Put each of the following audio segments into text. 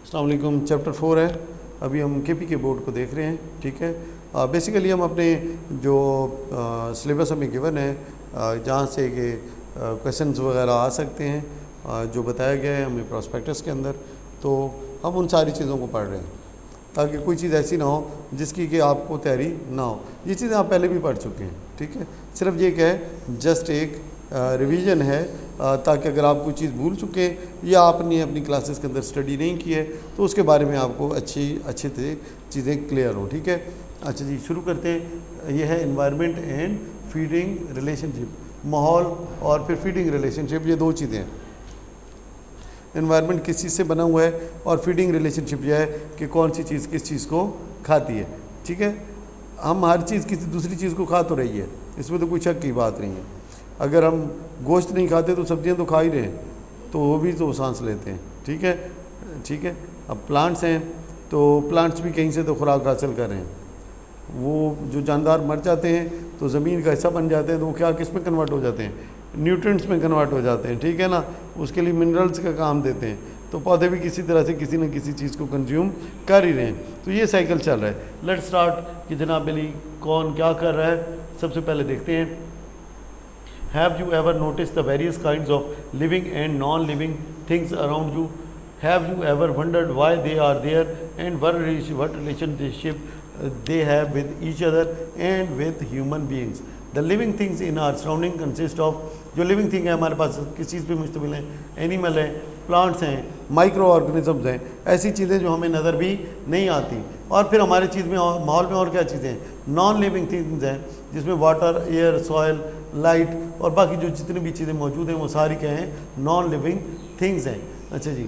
अस्सलाम वालेकुम। चैप्टर 4 है, अभी हम केपी के बोर्ड को देख रहे हैं। ठीक है, बेसिकली हम अपने जो सिलेबस हमें गिवन है जहाँ से कि क्वेश्चंस वगैरह आ सकते हैं, जो बताया गया है हमें प्रॉस्पेक्टस के अंदर, तो हम उन सारी चीज़ों को पढ़ रहे हैं ताकि कोई चीज़ ऐसी ना हो जिसकी कि आपको तैयारी ना हो। ये चीज़ें आप पहले भी पढ़ चुके हैं। ठीक है, सिर्फ ये क्या है, जस्ट एक रिवीजन है, ताकि अगर आप कोई चीज़ भूल चुके हैं या आपने अपनी क्लासेस के अंदर स्टडी नहीं की है तो उसके बारे में आपको अच्छे से चीज़ें क्लियर हो। ठीक है, अच्छा जी, शुरू करते हैं। यह है एनवायरनमेंट एंड फीडिंग रिलेशनशिप, माहौल और फिर फीडिंग रिलेशनशिप, ये दो चीज़ें हैं। एनवायरनमेंट किस चीज़ से बना हुआ है और फीडिंग रिलेशनशिप यह है कि कौन सी चीज़ किस चीज़ को खाती है। ठीक है, हम हर चीज़ किसी दूसरी चीज़ को खा तो रही है, इसमें तो कोई शक की बात नहीं है। अगर हम गोश्त नहीं खाते तो सब्जियां तो खा ही रहे हैं, तो वो भी तो सांस लेते हैं। ठीक है, ठीक है। अब प्लांट्स हैं तो प्लांट्स भी कहीं से तो खुराक हासिल कर रहे हैं। वो जो जानदार मर जाते हैं तो ज़मीन का हिस्सा बन जाते हैं, तो वो क्या किस में कन्वर्ट हो जाते हैं, न्यूट्रिएंट्स में कन्वर्ट हो जाते हैं। ठीक है ना, उसके लिए मिनरल्स का काम देते हैं। तो पौधे भी किसी तरह से किसी न किसी चीज़ को कंज्यूम कर ही रहे हैं। तो ये साइकिल चल रहा है। लेट्स स्टार्ट कि जनाब अली कौन क्या कर रहा है। सबसे पहले देखते हैं, Have you ever noticed the various kinds of living and non-living things around you? Have you ever wondered why they are there and what relationship they have with each other and with human beings? The living things in our surrounding consist of, जो living thing है हमारे पास किस चीज़ पे मुश्तमिल हैं, animal हैं, plants हैं, micro organisms हैं, ऐसी चीज़ें जो हमें नज़र भी नहीं आती। और फिर हमारी चीज़ में माहौल में और क्या चीज़ें हैं, नॉन लिविंग थिंग्स हैं, जिसमें वाटर, एयर, सॉयल, लाइट और बाकी जो जितनी भी चीज़ें मौजूद हैं वो सारी क्या हैं, नॉन लिविंग थिंग्स हैं। अच्छा जी,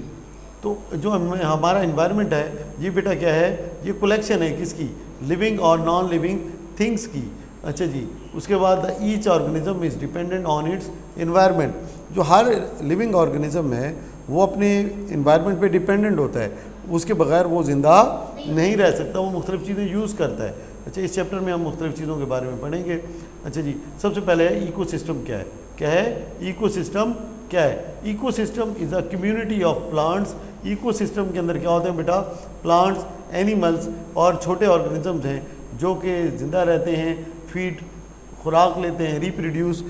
तो जो हमारा इन्वायरमेंट है ये बेटा क्या है, ये कलेक्शन है किसकी, लिविंग और नॉन लिविंग थिंग्स की। अच्छा जी, उसके बाद each organism is dependent on it's environment. जो हर लिविंग ऑर्गेनिज्म है वो अपने इन्वायरमेंट पे डिपेंडेंट होता है, उसके बगैर वो ज़िंदा नहीं रह सकता, वो मुख्तलिफ़ चीज़ें यूज़ करता है। अच्छा, इस चैप्टर में हम मुख्तलिफ़ चीज़ों के बारे में पढ़ेंगे। अच्छा जी, सबसे पहले है इकोसिस्टम क्या है। क्या है इकोसिस्टम, क्या है ecosystem? Is a community of plants. Ecosystem के अंदर क्या होते हैं बेटा, प्लांट्स, एनिमल्स और छोटे ऑर्गेनिजम्स हैं जो कि ज़िंदा रहते हैं, फीड खुराक लेते हैं, रिप्रोड्यूस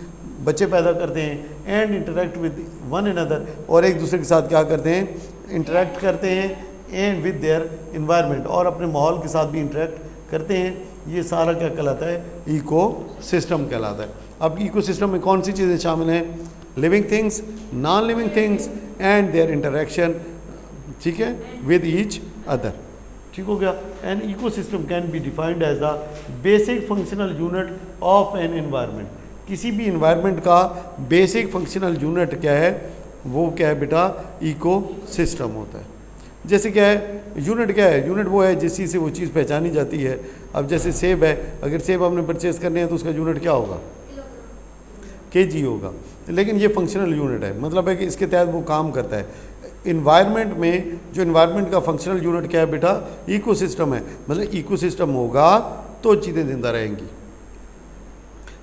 बच्चे पैदा करते हैं, and interact with one another, और एक दूसरे के साथ क्या करते हैं, इंटरेक्ट करते हैं, एंड विद देयर इन्वायरमेंट, और अपने माहौल के साथ भी इंटरेक्ट करते हैं। ये सारा क्या कहलाता है, इको सिस्टम कहलाता है। अब इको सिस्टम में कौन सी चीज़ें शामिल हैं, living things, non living things and their interaction, ठीक है, विद ईच अदर। ठीक हो गया। An ecosystem can be defined as the basic functional unit of an environment. किसी भी इन्वायरमेंट का बेसिक फंक्शनल यूनिट क्या है, वो क्या है बेटा, इको सिस्टम होता है। जैसे क्या है यूनिट, क्या है यूनिट, वो है जिस चीज़ से वो चीज़ पहचानी जाती है। अब जैसे सेब है, अगर सेब हमने परचेज़ करने हैं तो उसका यूनिट क्या होगा, केजी होगा, लेकिन ये फंक्शनल यूनिट है, मतलब है कि इसके तहत वो काम करता है। इन्वायरमेंट में जो इन्वायरमेंट का फंक्शनल यूनिट क्या है बेटा, इकोसिस्टम है। मतलब इकोसिस्टम होगा तो चीज़ें जिंदा रहेंगी,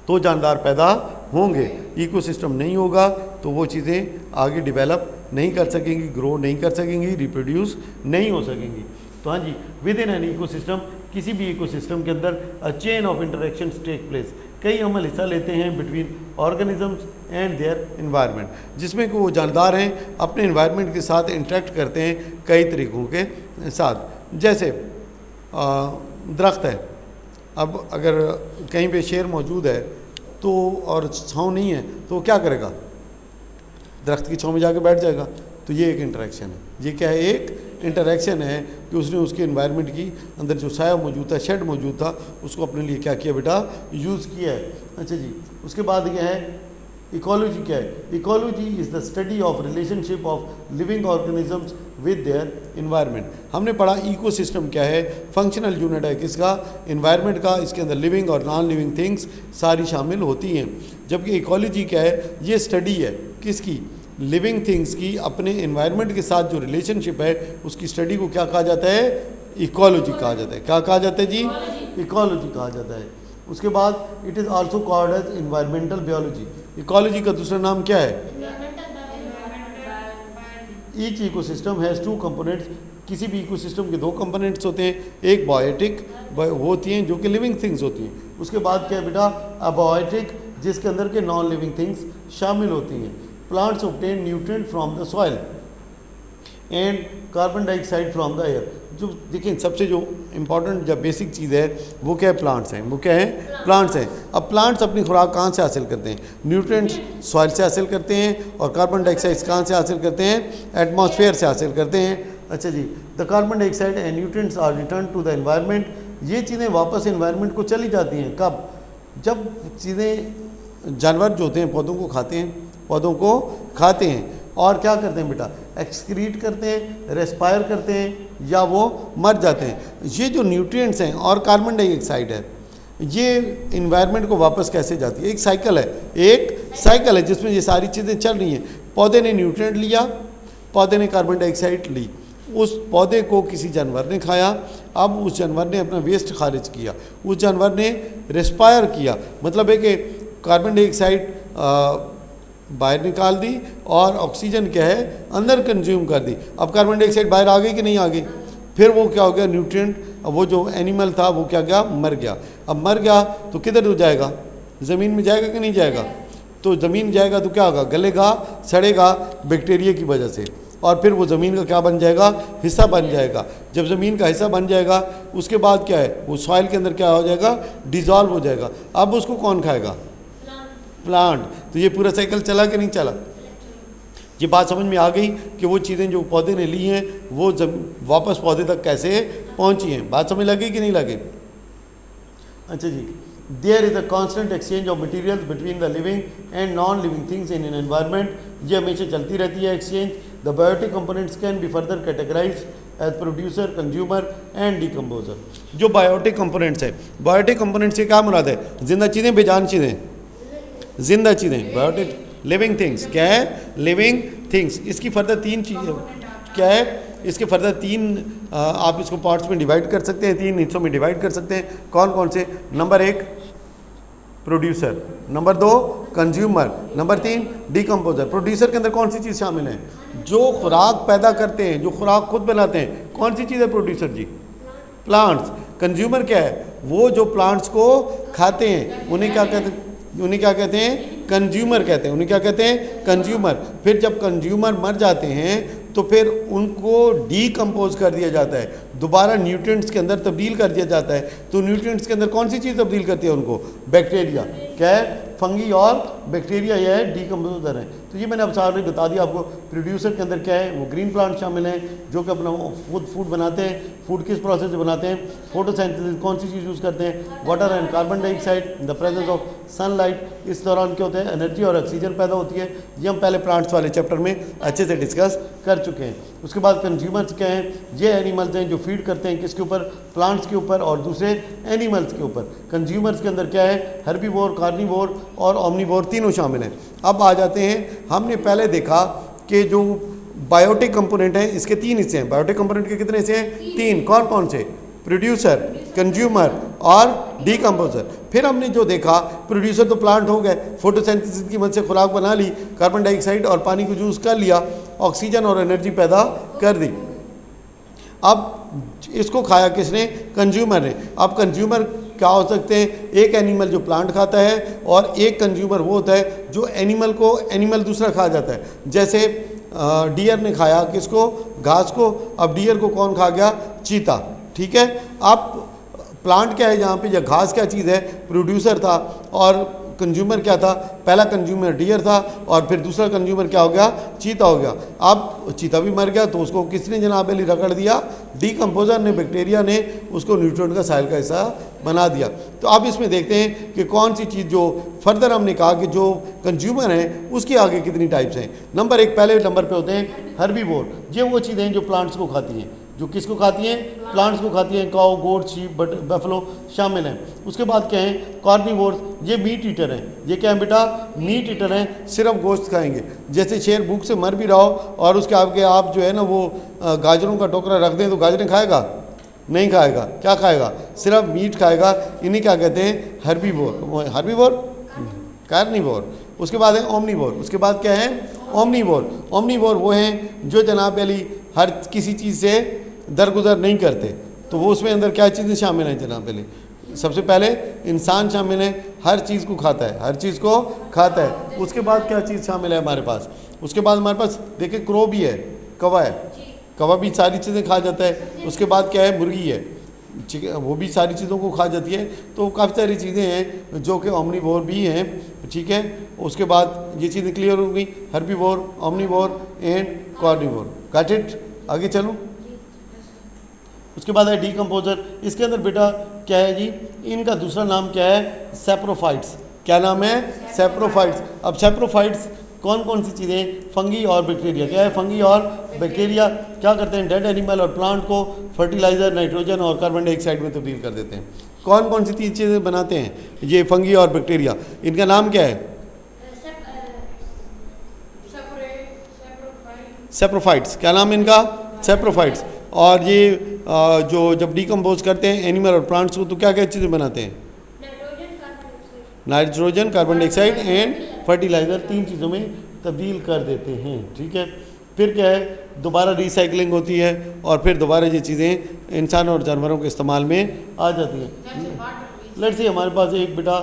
तो जानदार पैदा होंगे। इकोसिस्टम नहीं होगा तो वो चीज़ें आगे डेवलप नहीं कर सकेंगी, ग्रो नहीं कर सकेंगी, रिप्रोड्यूस नहीं हो सकेंगी। तो हाँ जी, विद इन एन इकोसिस्टम, किसी भी इकोसिस्टम के अंदर a chain of interaction take place, कई अमल हिस्सा लेते हैं between organisms and their environment, जिसमें कि वो जानदार हैं, अपने इन्वायरमेंट के साथ इंटरेक्ट करते हैं कई तरीक़ों के साथ। जैसे दरख्त है, अब अगर कहीं पे शेर मौजूद है तो और छाँव नहीं है तो क्या करेगा, दरख्त की छाँव में जाके बैठ जाएगा। तो ये एक इंटरेक्शन है, ये क्या है, एक इंटरेक्शन है कि उसने उसके इन्वायरमेंट की अंदर जो साया मौजूद था, शेड मौजूद था, उसको अपने लिए क्या किया बेटा, यूज़ किया है। अच्छा जी, उसके बाद क्या है इकोलॉजी। क्या है ecology? Is the study of relationship of living organisms with their environment. हमने पढ़ा इकोसिस्टम क्या है, फंक्शनल यूनिट है किसका, इन्वायरमेंट का। इसके अंदर लिविंग और नॉन लिविंग थिंग्स सारी शामिल होती हैं। जबकि इकोलॉजी क्या है, ये स्टडी है किसकी, लिविंग थिंग्स की, अपने इन्वायरमेंट के साथ जो रिलेशनशिप है उसकी स्टडी को क्या कहा जाता है, इकोलॉजी कहा जाता है। क्या कहा जाता है जी, इकोलॉजी कहा जाता है। उसके बाद it is also called as environmental biology. Ecology का दूसरा नाम क्या है, each ecosystem has two components, किसी भी इकोसिस्टम के दो कंपोनेंट्स होते हैं, एक बायोटिक वो होती हैं जो कि लिविंग थिंग्स होती हैं, उसके बाद क्या है बेटा अबायोटिक जिसके अंदर के नॉन लिविंग थिंग्स शामिल होती हैं। Plants obtain nutrient from the soil and carbon dioxide from the air. जो देखिए सबसे जो इम्पोर्टेंट जब बेसिक चीज़ है वो क्या है, प्लांट्स हैं। वो क्या है, प्लांट्स हैं। अब प्लांट्स अपनी खुराक कहाँ से हासिल करते हैं, न्यूट्रिएंट्स सॉइल से हासिल करते हैं, और कार्बन डाइऑक्साइड कहाँ से हासिल करते हैं, एटमॉस्फेयर से हासिल करते हैं। अच्छा जी, the carbon dioxide and nutrients are return to the environment. ये चीज़ें वापस एनवायरनमेंट को चली जाती हैं कब, जब चीज़ें जानवर जो होते हैं पौधों को खाते हैं, पौधों को खाते हैं और क्या करते हैं बेटा, एक्सक्रीट करते हैं, रेस्पायर करते हैं या वो मर जाते हैं। ये जो न्यूट्रिएंट्स हैं और कार्बन डाइऑक्साइड है ये इन्वायरमेंट को वापस कैसे जाती है, एक साइकिल है, एक साइकिल है जिसमें ये सारी चीज़ें चल रही हैं। पौधे ने न्यूट्रिएंट लिया, पौधे ने कार्बन डाइऑक्साइड ली, उस पौधे को किसी जानवर ने खाया, अब उस जानवर ने अपना वेस्ट खारिज किया, उस जानवर ने रेस्पायर किया, मतलब है कि कार्बन डाइऑक्साइड बाहर निकाल दी और ऑक्सीजन क्या है अंदर कंज्यूम कर दी। अब कार्बन डाइऑक्साइड बाहर आ गई कि नहीं आ गई, फिर वो क्या हो गया न्यूट्रिएंट, वो जो एनिमल था वो क्या गया, मर गया। अब मर गया तो किधर जाएगा, ज़मीन में जाएगा कि नहीं जाएगा, तो ज़मीन जाएगा तो क्या होगा, गलेगा, सड़ेगा बैक्टीरिया की वजह से, और फिर वो ज़मीन का क्या बन जाएगा, हिस्सा बन जाएगा। जब ज़मीन का हिस्सा बन जाएगा उसके बाद क्या है, वो सॉइल के अंदर क्या हो जाएगा, डिज़ोल्व हो जाएगा। अब उसको कौन खाएगा, प्लांट। तो ये पूरा साइकिल चला कि नहीं चला, ये बात समझ में आ गई कि वो चीज़ें जो पौधे ने ली हैं वो वापस पौधे तक कैसे पहुंची हैं, बात समझ लगी कि नहीं लगी। अच्छा जी, there is a constant exchange of materials between the living and non living things in an environment. ये हमेशा चलती रहती है exchange. The biotic components can be further categorize as producer, consumer and decomposer. जो बायोटिक कंपोनेंट्स है, biotic components से क्या मुराद है, जिंदा चीज़ें, बेजान चीज़ें, जिंदा चीज़ें, बायोटिक लिविंग थिंग्स। क्या है, लिविंग थिंग्स। इसकी फर्दर तीन चीज़ें क्या है, इसके फर्दर तीन आप इसको पार्ट्स में डिवाइड कर सकते हैं, तीन हिस्सों में डिवाइड कर सकते हैं। कौन कौन से, number 1 producer, number 2 consumer, number 3 decomposer. Producer के अंदर कौन सी चीज़ शामिल है, जो खुराक पैदा करते हैं, जो खुराक खुद बनाते हैं, कौन सी चीज़ है प्रोड्यूसर जी, प्लांट्स। कंज्यूमर क्या है, वो जो प्लांट्स को खाते हैं उन्हें क्या कहते हैं, उन्हें क्या कहते हैं, कंज्यूमर कहते हैं, उन्हें क्या कहते हैं, कंज्यूमर। फिर जब कंज्यूमर मर जाते हैं तो फिर उनको डीकम्पोज कर दिया जाता है, दोबारा न्यूट्रिएंट्स के अंदर तब्दील कर दिया जाता है। तो न्यूट्रिएंट्स के अंदर कौन सी चीज़ तब्दील करती है उनको, बैक्टीरिया। क्या है, फंगी और बैक्टीरिया, यह है डीकम्पोजर है। तो ये मैंने अब सारे बता दिया आपको। प्रोड्यूसर के अंदर क्या है, वो ग्रीन प्लांट शामिल हैं जो कि अपना फूड बनाते हैं। फूड किस प्रोसेस से बनाते हैं, फोटोसिंथेसिस, कौन सी चीज़ यूज़ करते हैं, water and carbon dioxide, the presence of sunlight. इस दौरान क्या होता है, एनर्जी और ऑक्सीजन पैदा होती है। ये हम पहले प्लांट्स वाले चैप्टर में अच्छे से डिस्कस कर चुके हैं। उसके बाद कंज्यूमर्स क्या हैं, ये एनिमल्स हैं जो फीड करते हैं किसके ऊपर, प्लांट्स के ऊपर और दूसरे एनिमल्स के ऊपर। कंज्यूमर्स के अंदर क्या है, हर्बीवोर, कार्निवोर और ओमनीवोर तीनों शामिल हैं। अब आ जाते हैं, हमने पहले देखा कि जो बायोटिक कंपोनेंट हैं इसके 3 हिस्से हैं। बायोटिक कंपोनेंट के कितने हिस्से हैं, 3। कौन कौन से, प्रोड्यूसर, कंज्यूमर और डीकम्पोजर। फिर हमने जो देखा, प्रोड्यूसर तो प्लांट हो गए, फोटोसिंथेसिस की मदद से खुराक बना ली, कार्बन डाइऑक्साइड और पानी को यूज़ कर लिया, ऑक्सीजन और एनर्जी पैदा कर दी। अब इसको खाया किसने, कंज्यूमर ने। अब कंज्यूमर क्या हो सकते हैं, एक एनिमल जो प्लांट खाता है और एक कंज्यूमर वो होता है जो एनिमल को एनिमल दूसरा खा जाता है। जैसे डियर ने खाया किसको, घास को। अब डियर को कौन खा गया, चीता। ठीक है। अब प्लांट क्या है यहाँ पे, या घास क्या चीज़ है, प्रोड्यूसर था, और कंज्यूमर क्या था, पहला कंज्यूमर डियर था और फिर दूसरा कंज्यूमर क्या हो गया, चीता हो गया। अब चीता भी मर गया तो उसको किसने जनाब अली रगड़ दिया, डीकम्पोजर ने, बैक्टीरिया ने उसको न्यूट्रिएंट का साइल का हिस्सा बना दिया। तो अब इसमें देखते हैं कि कौन सी चीज़, जो फर्दर हमने कहा कि जो कंज्यूमर हैं उसके आगे कितनी टाइप्स हैं। नंबर 1 पहले नंबर पे होते हैं हर्बीवोर। ये वो चीज़ें हैं जो प्लांट्स को खाती हैं, जो किसको खाती हैं, प्लांट्स को खाती हैं। काऊ, गोट, शीप, बफलो शामिल हैं। उसके बाद क्या है, कार्निवोर्स, ये मीट ईटर हैं। ये क्या है बेटा, मीट ईटर हैं, सिर्फ गोश्त खाएंगे। जैसे शेर भूख से मर भी रहा हो और उसके आगे आप जो है ना वो गाजरों का टोकरा रख दें तो गाजरें खाएगा, नहीं खाएगा। क्या खाएगा, सिर्फ मीट खाएगा। इन्हीं क्या कहते हैं, हर्बीवोर। Herbivore, carnivore. उसके बाद है ओमनीवोर। उसके बाद क्या है, ओमनीवोर। ओमनीवोर वो हैं जो जनाब अली हर किसी चीज़ से दरगुजर नहीं करते। तो वो उसमें अंदर क्या चीज़ें शामिल हैं जनाब अली? सबसे पहले इंसान शामिल है, हर चीज़ को खाता है, हर चीज़ को खाता है। उसके बाद क्या चीज़ शामिल है हमारे पास? उसके बाद हमारे पास देखिए क्रो भी है, कौवा है, कौवा भी सारी चीज़ें खा जाता है। उसके बाद क्या है? मुर्गी है, वो भी सारी चीज़ों को खा जाती है। तो काफ़ी सारी चीज़ें हैं जो कि ओमनीवोर भी हैं, ठीक है। उसके बाद ये चीज़ें क्लियर हो गई, herbivore, omnivore and carnivore. Got it? आगे चलूँ? उसके बाद है डीकम्पोजर। इसके अंदर बेटा क्या है जी? इनका दूसरा नाम क्या है? सैप्रोफाइट्स। क्या नाम है? सैप्रोफाइट्स। अब सैप्रोफाइट्स कौन कौन सी चीज़ें? फंगी और बैक्टीरिया। क्या है? फंगी और बैक्टीरिया क्या करते हैं? डेड एनिमल और प्लांट को फर्टिलाइज़र, नाइट्रोजन और कार्बन डाइऑक्साइड में तब्दील कर देते हैं। कौन कौन सी तीन चीज़ें बनाते हैं ये फंगी और बैक्टीरिया? इनका नाम क्या है? सैप्रोफाइट्स। क्या नाम इनका? सैप्रोफाइट्स। और ये जो जब डीकम्पोज करते हैं एनिमल और प्लांट्स को तो क्या क्या चीज़ें बनाते हैं? Nitrogen, carbon dioxide and fertiliser, तीन चीज़ों में तब्दील कर देते हैं, ठीक है। फिर क्या है? दोबारा रिसाइकलिंग होती है और फिर दोबारा ये चीज़ें इंसान और जानवरों के इस्तेमाल में आ जाती हैं। लेट्स से हमारे पास एक बेटा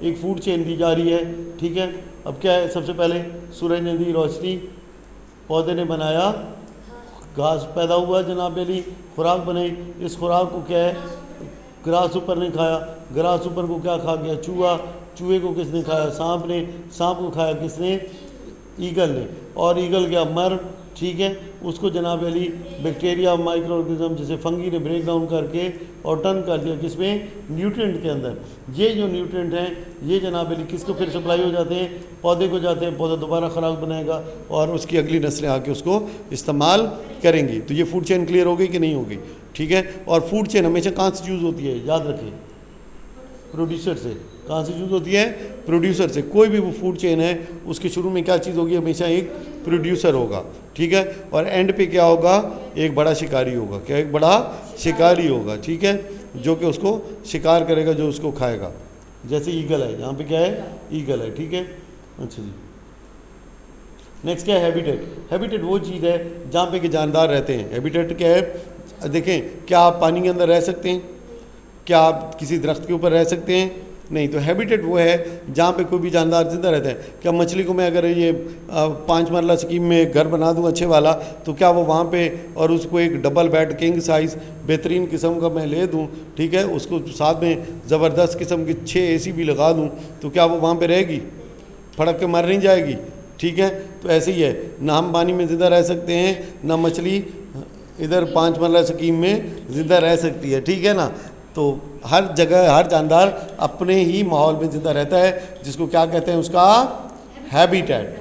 एक फूड चेन दी जा रही है, ठीक है। अब क्या है? सबसे पहले सूरज ने दी रोशनी, पौधे ने बनाया, घास पैदा हुआ जनाब अली, खुराक बनाई। इस खुराक को क्या है? ग्रास ऊपर ने खाया, ग्रास ऊपर को क्या खा गया? चूहा। चूहे को किसने खाया? सांप ने। सांप को खाया किसने? ईगल ने। और ईगल क्या? मर, ठीक है। उसको जनाब अली बैक्टीरिया, माइक्रो ऑर्गेनिज्म जैसे फंगी ने ब्रेक डाउन करके और टर्न कर दिया किसमें? न्यूट्रिएंट के अंदर। ये जो न्यूट्रिएंट हैं ये जनाब अली किसको फिर सप्लाई हो जाते हैं? पौधे को जाते हैं, पौधा दोबारा खुराक बनाएगा और उसकी अगली नस्लें आके उसको इस्तेमाल करेंगी। तो ये फूड चेन क्लियर हो गई कि नहीं होगी? ठीक है। और फूड चेन हमेशा कहाँ से यूज़ होती है? याद रखें, प्रोड्यूसर से। कहाँ से यूज़ होती है? प्रोड्यूसर से। कोई भी वो फूड चेन है उसके शुरू में क्या चीज़ होगी? हमेशा एक प्रोड्यूसर होगा, ठीक है। और एंड पे क्या होगा? एक बड़ा शिकारी होगा। क्या? एक बड़ा शिकारी होगा, ठीक है, जो कि उसको शिकार करेगा, जो उसको खाएगा। जैसे ईगल है, यहाँ पे क्या है? ईगल है, ठीक है। अच्छा जी, नेक्स्ट क्या है? हैबिटेट। हैबिटेट वो चीज़ है जहाँ पे कि जानदार रहते हैं। हैबिटेट क्या है? देखें, क्या आप पानी के अंदर रह सकते हैं? क्या आप किसी दरख्त के ऊपर रह सकते हैं? नहीं। तो हैबिटेट वो है जहाँ पे कोई भी जानदार जिंदा रहता है। क्या मछली को मैं अगर ये 5 मरला स्कीम में घर बना दूँ अच्छे वाला, तो क्या वो वहाँ पे, और उसको एक डबल बेड किंग साइज़ बेहतरीन किस्म का मैं ले दूँ, ठीक है, उसको साथ में ज़बरदस्त किस्म की 6 AC भी लगा दूँ, तो क्या वो वहाँ पर रहेगी? फड़क के मर नहीं जाएगी, ठीक है। तो ऐसे ही है, ना हम पानी में ज़िंदा रह सकते हैं, ना मछली इधर 5 मरला स्कीम में ज़िंदा रह सकती है, ठीक है ना। तो हर जगह हर जानदार अपने ही माहौल में ज़िंदा रहता है, जिसको क्या कहते हैं? उसका हैबिटेट।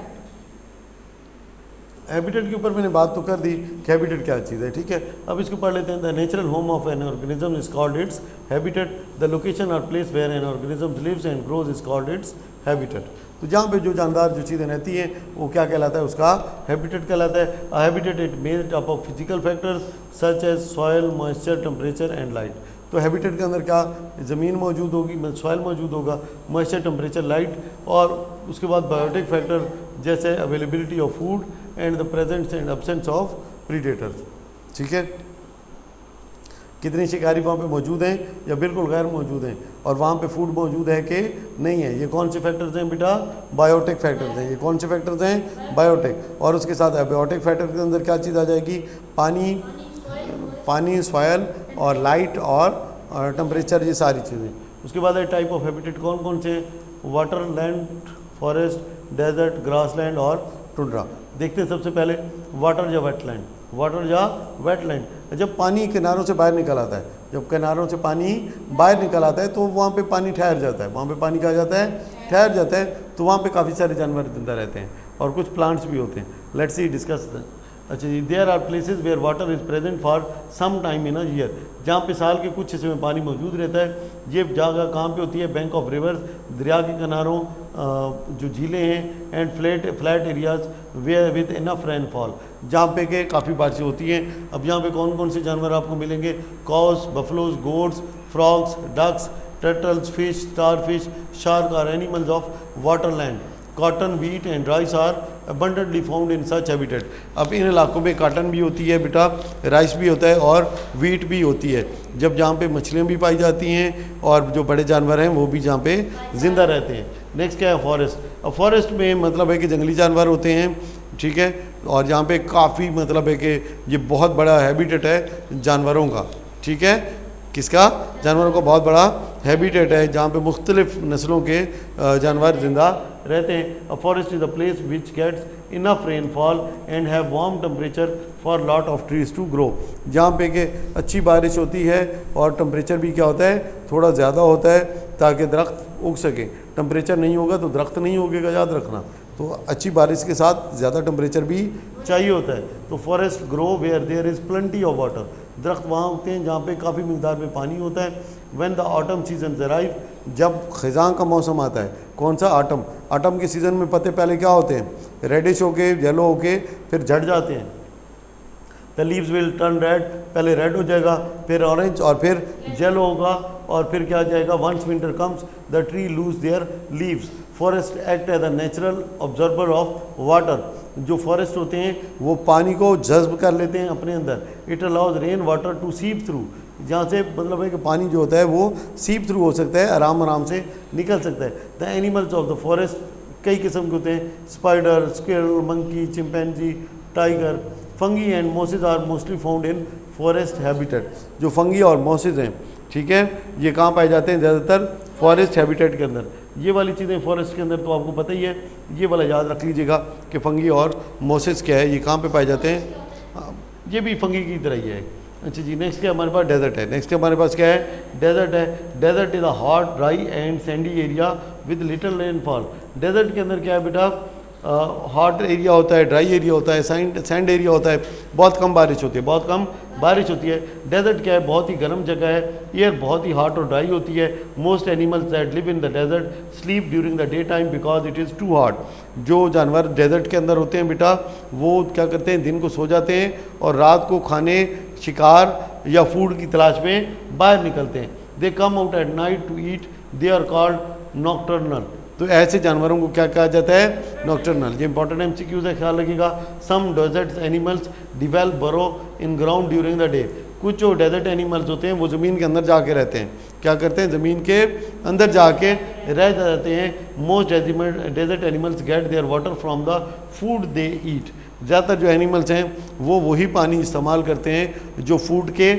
हैबिटेट के ऊपर मैंने बात तो कर दी कि हैबिटेट क्या चीज़ है, ठीक है। अब इसको पढ़ लेते हैं। The natural home of an organism is called its habitat. The location और place where an organism lives and grows is called its habitat. तो जहाँ पे जो जानदार जो चीज़ें रहती हैं वो क्या कहलाता है? उसका हैबिटेट कहलाता है। A habitat it made up of physical factors such as soil, moisture, temperature and light. तो हैबिटेट के अंदर क्या? ज़मीन मौजूद होगी, सॉइल मौजूद होगा, मॉइस्चर, टेम्परेचर, लाइट, और उसके बाद बायोटिक फैक्टर जैसे availability of food and the presence and absence of predators, ठीक है। कितने शिकारी वहाँ पे मौजूद हैं या बिल्कुल गैर मौजूद हैं, और वहाँ पे फूड मौजूद है कि नहीं है। ये कौन से फैक्टर्स हैं बेटा? बायोटिक फैक्टर्स हैं। ये कौन से फैक्टर्स हैं? बायोटिक। और उसके साथ एबायोटिक फैक्टर के अंदर क्या चीज़ आ जाएगी? पानी, सॉयल और लाइट और टेम्परेचर, ये सारी चीज़ें। उसके बाद है टाइप ऑफ हैबिटेट। कौन कौन से? Water, land, forest, desert, grassland और टुंड्रा। देखते हैं सबसे पहले वाटर या वेटलैंड। वाटर या वेटलैंड, जब पानी किनारों से बाहर निकल आता है, जब किनारों से पानी बाहर निकल आता है तो वहाँ पे पानी ठहर जाता है। वहाँ पे पानी कहा जाता है? ठहर जाता है। तो वहाँ पे काफ़ी सारे जानवर जिंदा रहते हैं और कुछ प्लांट्स भी होते हैं। Let's see discuss. अच्छा जी, there are places where water is present for some time in a year. जहाँ पे साल के कुछ हिस्से में पानी मौजूद रहता है। ये जगह कहाँ पे होती है? बैंक ऑफ रिवर्स, दरिया के किनारों, जो झीलें हैं, and flat areas where with enough rainfall, जहाँ पे के काफ़ी बारिशें होती हैं। अब यहाँ पे कौन कौन से जानवर आपको मिलेंगे? Cows, buffaloes, goats, frogs, ducks, turtles, fish, starfish, shark are animals of waterland. Cotton, wheat and rice are abundantly found in such habitat. अब इन इलाकों में कॉटन भी होती है बेटा, राइस भी होता है और वीट भी होती है, जब जहाँ पे मछलियाँ भी पाई जाती हैं और जो बड़े जानवर हैं वो भी जहाँ पे ज़िंदा रहते हैं। नेक्स्ट क्या है, फॉरेस्ट। अब फॉरेस्ट में मतलब है कि जंगली जानवर होते हैं, ठीक है, और जहाँ पे काफ़ी मतलब है कि ये बहुत बड़ा हैबिटेट है जानवरों का, ठीक है, किसका, जानवरों का बहुत बड़ा हैबिटेट है जहाँ पे मुख्तलिफ नस्लों के जानवर ज़िंदा रहते हैं। A forest is a place which gets enough rainfall and have warm temperature for lot of trees to grow. जहाँ पे कि अच्छी बारिश होती है और टेम्परेचर भी क्या होता है, थोड़ा ज़्यादा होता है ताकि दरख्त उग सके। टेम्परेचर नहीं होगा तो दरख्त नहीं उगेगा, याद रखना। तो अच्छी बारिश के साथ ज़्यादा टेम्परेचर भी चाहिए होता है। तो forest grow where there is plenty of water. दरख्त वहाँ उगते हैं जहाँ पे काफ़ी मिकदार में पानी होता है। When the autumn season arrive, जब ख़िज़ां का मौसम आता है, कौन सा, ऑटम। ऑटम के सीज़न में पत्ते पहले क्या होते हैं, रेडिश होके, येलो होके, फिर झड़ जाते हैं। The leaves will turn red, पहले रेड हो जाएगा, फिर ऑरेंज और फिर येलो होगा और फिर क्या आ जाएगा, once winter comes the tree lose their leaves. Forest act as the natural observer of water. जो फॉरेस्ट होते हैं वो पानी को जज्ब कर लेते हैं अपने अंदर। It allows rain water to seep through, जहाँ से मतलब है कि पानी जो होता है वो सीप थ्रू हो सकता है, आराम आराम से निकल सकता है। The animals of the forest कई किस्म के होते हैं, spider, squirrel, monkey, chimpanzee, tiger. Fungi and mosses are mostly found in forest habitat. जो फंगी और मोसेस हैं, ठीक है, ये कहाँ पाए जाते हैं, ज़्यादातर फॉरेस्ट हैबिटेट के अंदर। ये वाली चीज़ें फॉरेस्ट के अंदर तो आपको पता ही है, ये वाला याद रख लीजिएगा कि फंगी और मोसेस क्या है, ये कहाँ पे पाए जाते हैं, ये भी फंगी की तरह ही है। अच्छा जी, नेक्स्ट क्या हमारे पास, डेजर्ट है। नेक्स्ट हमारे पास क्या है, डेजर्ट है। Desert is a hot, dry and sandy area with little rainfall. Desert के अंदर क्या है बेटा, हॉट एरिया होता है, ड्राई एरिया होता है, सैंड एरिया होता है, बहुत कम बारिश होती है, बहुत कम बारिश होती है। डेजर्ट क्या है, बहुत ही गर्म जगह है, एयर बहुत ही हॉट और ड्राई होती है। Most animals that live in the desert sleep during the day time because it is too hot. जो जानवर डेजर्ट के अंदर होते हैं बेटा, वो क्या करते हैं, दिन को सो जाते हैं और रात को खाने, शिकार या फूड की तलाश में बाहर निकलते हैं। They come out at night to eat, they are called nocturnal. तो ऐसे जानवरों को क्या कहा जाता है, नॉक्टर्नल। ये इंपॉर्टेंट एमसीक्यूज है, ख्याल रखिएगा। सम डेजर्ट एनिमल्स डिवेल्प बरो in ground during the day. कुछ जो डेजर्ट एनिमल्स होते हैं वो ज़मीन के अंदर जाके रहते हैं, क्या करते हैं, ज़मीन के अंदर जाके रह जाते हैं। Most desert animals get their water from the food they eat. ज़्यादातर जो एनिमल्स हैं वो वही पानी इस्तेमाल करते हैं जो फूड के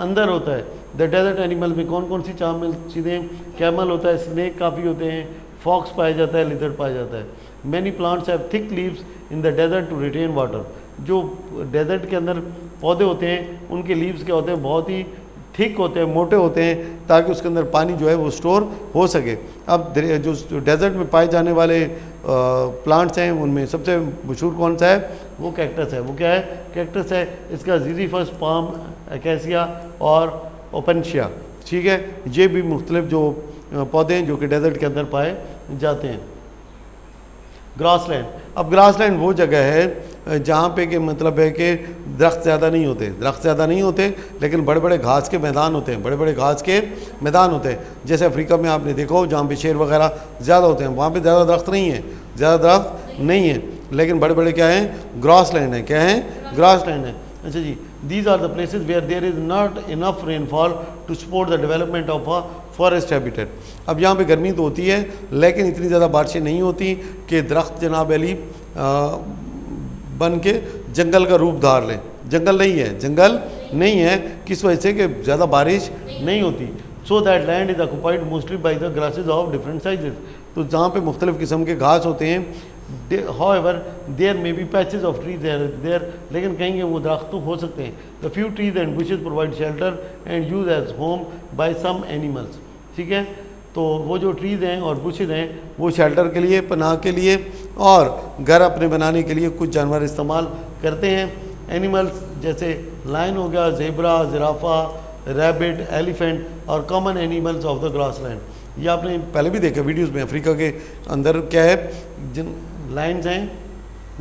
अंदर होता है। द डेजर्ट एनिमल में कौन कौन सी चीज़ें, कैमल होता है, स्नेक काफ़ी होते हैं, फॉक्स पाया जाता है, लिजर्ड पाया जाता है। Many plants have thick leaves in the desert to retain water. जो डेजर्ट के अंदर पौधे होते हैं उनके लीव्स क्या होते हैं, बहुत ही थिक होते हैं, मोटे होते हैं, ताकि उसके अंदर पानी जो है वो स्टोर हो सके। अब जो डेजर्ट में पाए जाने वाले प्लांट्स हैं उनमें सबसे मशहूर कौन सा है, वो कैक्टस है। वो क्या है, कैक्टस है। इसका ज़िज़िफस, पाम, अकेसिया और ओपेनशिया, ठीक है, ये भी मुख्तलिफ जो पौधे हैं जो कि डेजर्ट के अंदर पाए जाते हैं। ग्रासलैंड। अब ग्रासलैंड वो जगह है जहाँ पे कि मतलब है कि दरख्त ज़्यादा नहीं होते, दरख्त ज़्यादा नहीं होते, लेकिन बड़े बड़े घास के मैदान होते हैं, बड़े बड़े घास के मैदान होते हैं। जैसे अफ्रीका में आपने देखा हो जहाँ पे शेर वगैरह ज़्यादा होते हैं, वहाँ पे ज़्यादा दरख्त नहीं है, ज़्यादा दरख्त नहीं है, लेकिन बड़े बड़े क्या हैं, ग्रासलैंड है। क्या है, ग्रासलैंड है। अच्छा जी, these are the places where there is not enough rainfall to support the development of a forest habitat. अब यहाँ पे गर्मी तो होती है लेकिन इतनी ज़्यादा बारिशें नहीं होती कि दरख्त जनाब अली बन के जंगल का रूप धार लें। जंगल नहीं है, जंगल नहीं है, किस वजह से कि ज़्यादा बारिश नहीं होती। So that land is occupied mostly by the grasses of different sizes. तो जहाँ पे मुख्तलिफ किस्म के घास होते हैं, however there may be patches of trees there, लेकिन कहेंगे वो दरख्त तो हो सकते हैं। The few trees and bushes provide shelter and use as home by some animals। ठीक है, तो वो जो ट्रीज़ हैं और बुशेज हैं वो शेल्टर के लिए, पनाह के लिए और घर अपने बनाने के लिए कुछ जानवर इस्तेमाल करते हैं। एनिमल्स जैसे लायन हो गया, ज़ेब्रा, ज़िराफ़ा, रैबिट, एलिफेंट और common animals of the grassland. ये आपने पहले भी देखा वीडियोस में। अफ्रीका के अंदर क्या है, जिन लाइन्स हैं,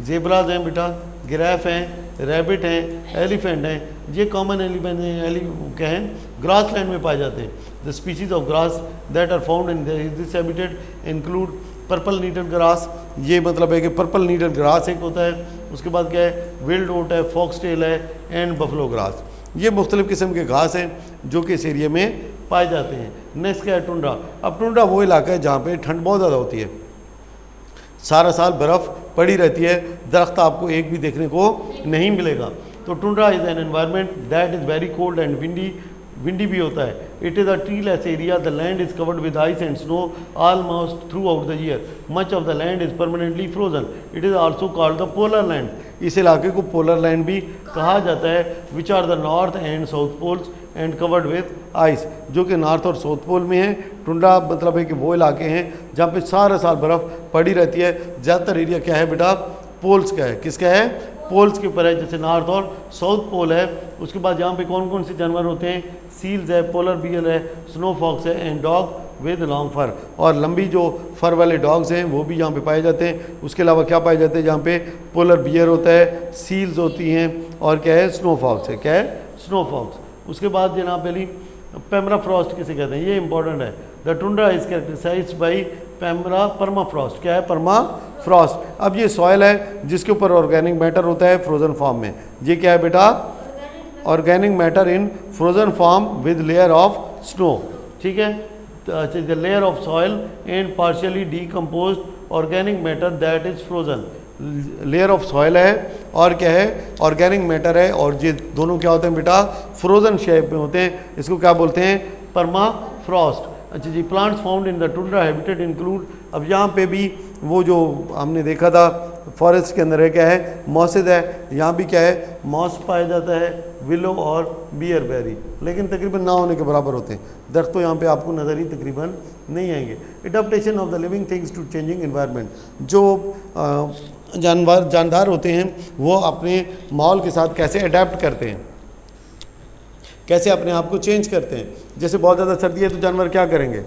ज़ेब्राज हैं बेटा, गिराफ हैं, रैबिट हैं, एलिफेंट हैं, ये कॉमन एलिफेंट हैं, क्या हैं, ग्रासलैंड में पाए जाते हैं। The species of grass that are found in this habitat include purple needle grass, ये मतलब है कि पर्पल नीडल ग्रास एक होता है। उसके बाद क्या है, विल्ड ओट है, फॉक्सटेल है एंड बफलो ग्रास। ये मुख्तलिफ़ किस्म के घास हैं जो कि इस एरिया में पाए जाते हैं। नेक्स्ट क्या है, टुंड्रा। अब टुंड्रा वो इलाका है जहाँ पे ठंड बहुत ज़्यादा होती है, सारा साल बर्फ़ पड़ी रहती है, दरख्त आपको एक भी देखने को नहीं मिलेगा। तो tundra is an environment that is very cold and windy भी होता है। It is a treeless area, the land is covered with ice and snow almost throughout the year, much of the land is permanently frozen, it is also called the polar land. इस इलाके को polar land भी कहा जाता है, which are the north and south poles and covered with ice, जो कि north और साउथ पोल में है। टुंड्रा मतलब है कि वो इलाके हैं जहाँ पे सारा साल बर्फ़ पड़ी रहती है। ज़्यादातर एरिया क्या है बेटा, पोल्स का है। किसका है, पोल्स के ऊपर है, जैसे नॉर्थ और साउथ पोल है। उसके बाद यहाँ पे कौन कौन से जानवर होते हैं, सील्स है, पोलर बियर है, स्नो फॉक्स है एंड डॉग विद लॉन्ग फर, और लंबी जो फर वाले डॉग्स हैं वो भी यहाँ पे पाए जाते हैं। उसके अलावा क्या पाए जाते हैं, जहाँ पे पोलर बियर होता है, सील्स होती हैं, और क्या है, स्नो फॉक्स है। क्या है, स्नो फॉक्स। उसके बाद जनाब पहली पेमराफ्रॉस्ट किसे कहते हैं, ये इंपॉर्टेंट है। The tundra is characterized by permafrost. क्या है, परमाफ्रॉस्ट। अब ये सॉइल है जिसके ऊपर ऑर्गेनिक मैटर होता है फ्रोजन फॉर्म में। ये क्या है बेटा, organic matter in frozen form with layer of snow. ठीक है, the layer of soil and partially decompose organic matter that is frozen. Layer of soil है और क्या है, ऑर्गेनिक मैटर है, और ये दोनों क्या होते हैं बेटा, फ्रोजन शेप में होते हैं। इसको क्या बोलते हैं, परमाफ्रॉस्ट। अच्छा जी, plants found in the tundra habitat include, अब यहाँ पे भी वो जो हमने देखा था फॉरेस्ट के अंदर है, क्या है, मॉसेज है। यहाँ भी क्या है, मॉस पाया जाता है, विलो और बियर बेरी, लेकिन तकरीबन ना होने के बराबर होते हैं। दरख्त तो यहाँ पे आपको नज़र ही तकरीबन नहीं आएंगे। Adaptation of the living things to changing environment, जो जानदार होते हैं वो अपने माहौल के साथ कैसे अडेप्ट करते हैं, कैसे अपने आप को चेंज करते हैं। जैसे बहुत ज़्यादा सर्दी है तो जानवर क्या करेंगे,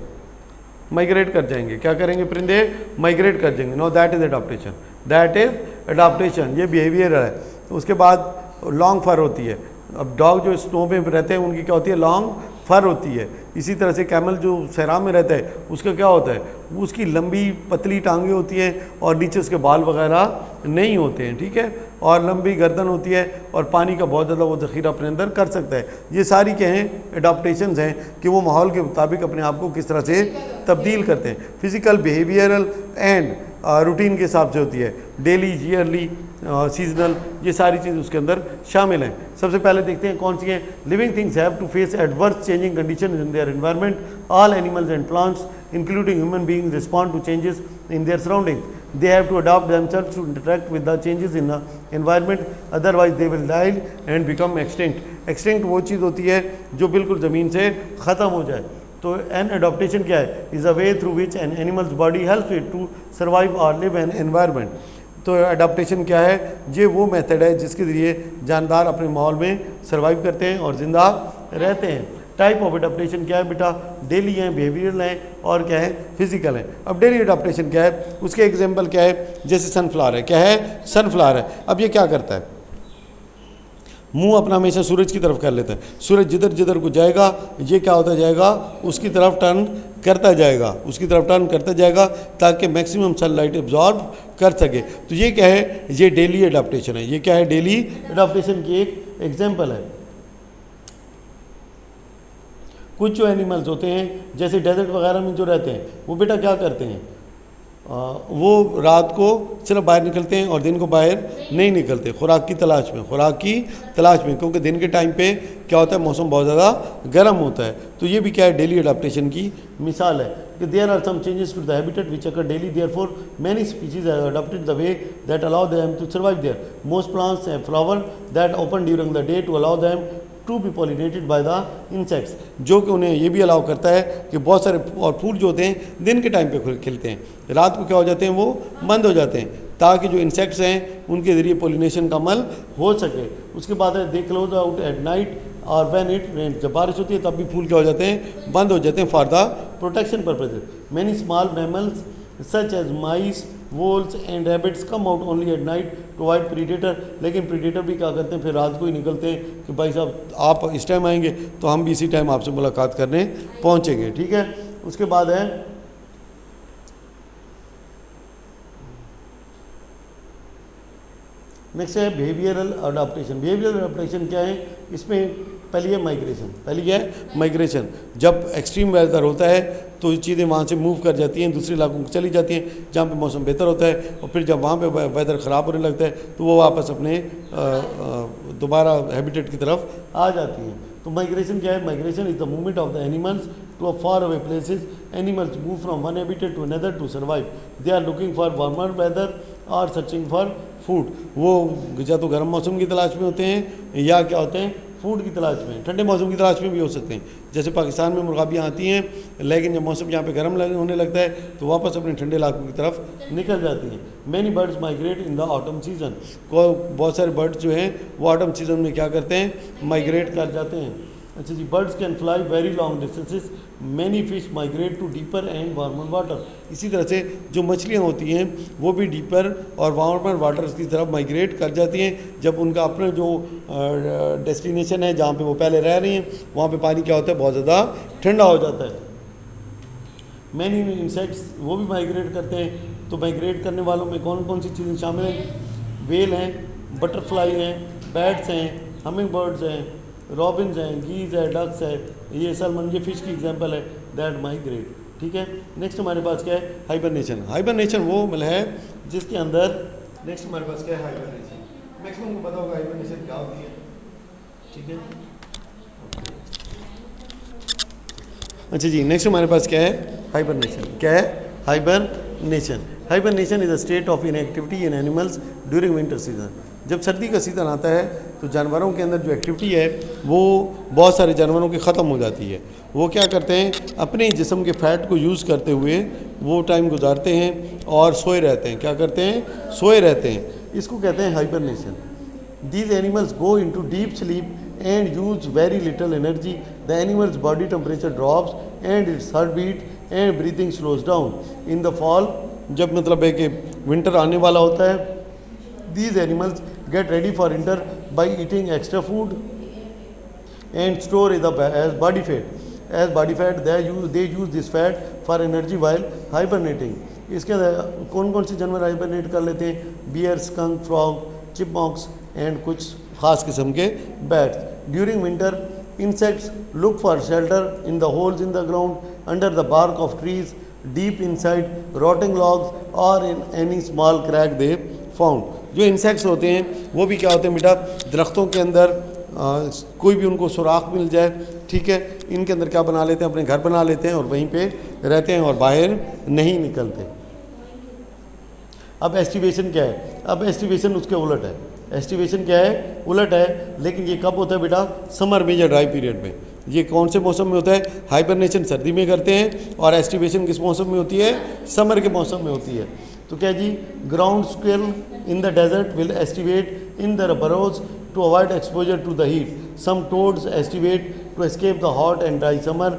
माइग्रेट कर जाएंगे। क्या करेंगे, परिंदे माइग्रेट कर जाएंगे। No, that is adaptation, that is adaptation, ये बिहेवियर है। उसके बाद लॉन्ग फर होती है। अब डॉग जो स्नो में रहते हैं उनकी क्या होती है, लॉन्ग फर होती है। इसी तरह से कैमल जो सहरा में रहता है उसका क्या होता है, उसकी लंबी पतली टांगें होती हैं और नीचे उसके बाल वगैरह नहीं होते हैं। ठीक है, और लंबी गर्दन होती है और पानी का बहुत ज़्यादा वो ज़ख़ीरा अपने अंदर कर सकता है। ये सारी क्या हैं, एडाप्टेशंस हैं कि वो माहौल के मुताबिक अपने आप को किस तरह से तब्दील करते हैं। फिज़िकल, बिहेवियरल एंड रूटीन के हिसाब से होती है, डेली, ईयरली, सीजनल, ये सारी चीज़ उसके अंदर शामिल हैं। सबसे पहले देखते हैं कौन सी हैं। Living things have to face adverse changing condition in their environment. All animals and plants including human beings respond to changes in their surroundings. They have to adapt themselves to interact with the changes in the environment, otherwise they will die and become extinct. Extinct वो चीज़ होती है जो बिल्कुल ज़मीन से ख़त्म हो जाए। तो an adaptation क्या है, is a way through which an animal's body helps it to survive or live in environment. तो अडाप्टेशन क्या है, ये वो मेथड है जिसके ज़रिए जानदार अपने माहौल में सर्वाइव करते हैं और ज़िंदा रहते हैं। टाइप ऑफ एडाप्टेशन क्या है बेटा, डेली हैं, बिहेवियरल हैं और क्या है, फिजिकल है। अब डेली एडाप्टेशन क्या है, उसके एग्जांपल क्या है, जैसे सनफ्लावर है। क्या है, सनफ्लावर है। अब ये क्या करता है, मुंह अपना हमेशा सूरज की तरफ कर लेता है। सूरज जिधर जिधर को जाएगा ये क्या होता जाएगा, उसकी तरफ टर्न करता जाएगा, उसकी तरफ टर्न करता जाएगा ताकि मैक्सिमम सनलाइट एब्जॉर्ब कर सके। तो ये क्या है, ये डेली एडाप्टेशन है। ये क्या है, डेली एडाप्टेशन की एक एग्जांपल है। कुछ जो एनिमल्स होते हैं जैसे डेजर्ट वगैरह में जो रहते हैं वो बेटा क्या करते हैं, वो रात को सिर्फ बाहर निकलते हैं और दिन को बाहर नहीं निकलते, खुराक की तलाश में, खुराक की तलाश में, क्योंकि दिन के टाइम पे क्या होता है, मौसम बहुत ज़्यादा गर्म होता है। तो ये भी क्या है, डेली एडाप्टेशन की मिसाल है कि there are some changes to the habitat which occur daily, therefore many species have adopted the way that allow them to survive there. Most plants have flower that open during the day to allow them to be pollinated by the insects, जो कि उन्हें ये भी allow करता है कि बहुत सारे और फूल जो होते हैं दिन के टाइम पे खिलते हैं, रात को क्या हो जाते हैं, वो बंद हो जाते हैं, ताकि जो इंसेक्ट्स हैं उनके ज़रिए पॉलिनेशन का अमल हो सके। उसके बाद है they close out at night और व्हेन इट रेन्स, जब बारिश होती है तब भी फूल क्या हो जाते हैं, बंद हो जाते हैं for the protection purposes. Many small mammals such as mice, voles and rabbits come out only at night to avoid predator, लेकिन प्रीडेटर भी क्या करते हैं, फिर रात को ही निकलते हैं कि भाई साहब आप इस टाइम आएंगे तो हम भी इसी टाइम आपसे मुलाकात करने पहुंचेंगे। ठीक है, उसके बाद है नेक्स्ट है बिहेवियरल अडाप्टेशन। बिहेवियरल अडाप्टेशन क्या है, इसमें पहली है माइग्रेशन। पहली क्या है, माइग्रेशन। जब एक्सट्रीम वेदर होता है तो चीज़ें वहाँ से मूव कर जाती हैं, दूसरे इलाकों को चली जाती हैं जहाँ पे मौसम बेहतर होता है, और फिर जब वहाँ पे वेदर ख़राब होने लगता है तो वो वापस अपने दोबारा हैबिटेट की तरफ आ जाती हैं। तो माइग्रेशन क्या है, migration is the movement of the animals to a far away places. Animals move from one habitat to another to survive. They are looking for warmer weather और सर्चिंग फॉर फूड। वो या तो गर्म मौसम की तलाश में होते हैं या क्या होते हैं, फूड की तलाश में, ठंडे मौसम की तलाश में भी हो सकते हैं। जैसे पाकिस्तान में मुर्गाबियाँ आती हैं, लेकिन जब मौसम यहाँ पे गर्म होने लगता है तो वापस अपने ठंडे इलाकों की तरफ निकल जाती हैं। Many birds migrate in the autumn season. को बहुत सारे बर्ड्स जो हैं वो ऑटम सीजन में क्या करते हैं, माइग्रेट कर जाते हैं। अच्छा जी, birds can fly very long distances. Many fish migrate to deeper and warmer water. इसी तरह से जो मछलियाँ होती हैं वो भी डीपर और वार्मर वाटर की तरफ माइग्रेट कर जाती हैं जब उनका अपना जो डेस्टिनेशन है जहाँ पे वो पहले रह रही हैं वहाँ पे पानी क्या होता है, बहुत ज़्यादा ठंडा हो जाता है। मैनी इंसेक्ट्स वो भी माइग्रेट करते हैं। तो माइग्रेट करने वालों में कौन कौन सी चीज़ें शामिल हैं, वेल हैं, बटरफ्लाई हैं, बैट्स हैं, हमिंग बर्ड्स हैं, रॉबिन्स हैं, गीज है, डक्स है, ये सलमन, ये फिश की एग्जांपल है दैट माइग्रेट। ठीक है। नेक्स्ट हमारे पास क्या है, हाइबरनेशन। हाइबरनेशन वो मतलब है जिसके अंदर, नेक्स्ट हमारे पास क्या है, हाइबरनेशन। मैक्सिमम को पता होगा हाइबरनेशन क्या होती है। ठीक है। अच्छा जी, नेक्स्ट हमारे पास क्या है, हाइबरनेशन। क्या है, hibernation. Hibernation is a state of inactivity in animals during winter season. जब सर्दी का सीज़न आता है तो जानवरों के अंदर जो एक्टिविटी है वो बहुत सारे जानवरों की ख़त्म हो जाती है। वो क्या करते हैं, अपने जिस्म के फैट को यूज़ करते हुए वो टाइम गुजारते हैं और सोए रहते हैं। क्या करते हैं, सोए रहते हैं। इसको कहते हैं hibernation. These animals go into deep sleep and use very little energy. The animal's body temperature drops and its heartbeat and breathing slows down. In the fall, जब मतलब है कि विंटर आने वाला होता है, these animals get ready for winter by eating extra food and store it up as body fat. As body fat, they use this fat for energy while hibernating. इसके अंदर कौन कौन से जानवर हाइबरनेट कर लेते हैं, bear, skunk, frog, chipmunks and कुछ खास किस्म के bats. During winter insects look for shelter in the holes in the ground, under the bark of trees, deep inside rotting logs और in any small crack they found. जो insects होते हैं वो भी क्या होते हैं बेटा, दरख्तों के अंदर कोई भी उनको सुराख मिल जाए, ठीक है, इनके अंदर क्या बना लेते हैं, अपने घर बना लेते हैं और वहीं पे रहते हैं और बाहर नहीं निकलते। अब एस्टिवेशन क्या है, अब एस्टिवेशन उसके उलट है। एस्टिवेशन क्या है, उलट है। लेकिन ये कब होता है बेटा, समर में या ड्राई पीरियड में। ये कौन से मौसम में होता है, हाइबरनेशन सर्दी में करते हैं और एस्टिवेशन किस मौसम में होती है, समर के मौसम में होती है। तो क्या जी, ground squirrel in the desert will aestivate in the burrows to avoid exposure to the heat. Some toads estivate to escape the hot and dry summer.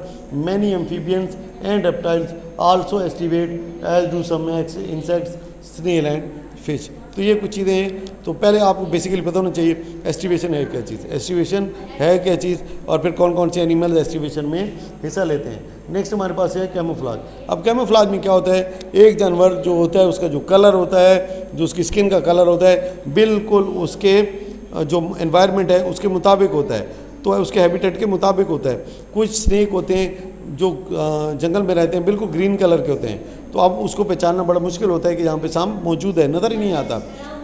Many amphibians and reptiles also estivate, as do some insects, snail and fish. तो ये कुछ चीज़ें हैं। तो पहले आपको basically पता होना चाहिए एस्टिवेशन है क्या चीज़, एस्टिवेशन है क्या चीज़, और फिर कौन कौन से एनिमल्स एस्टिवेशन में हिस्सा लेते हैं। नेक्स्ट हमारे पास है कैमोफ्लाज। अब कैमोफ्लाज में क्या होता है, एक जानवर जो होता है उसका जो कलर होता है, जो उसकी स्किन का कलर होता है, बिल्कुल उसके जो एनवायरनमेंट है उसके मुताबिक होता है, तो उसके हैबिटेट के मुताबिक होता है। कुछ स्नेक होते हैं जो जंगल में रहते हैं, बिल्कुल ग्रीन कलर के होते हैं, तो अब उसको पहचानना बड़ा मुश्किल होता है कि यहाँ पे सांप मौजूद है, नज़र ही नहीं आता।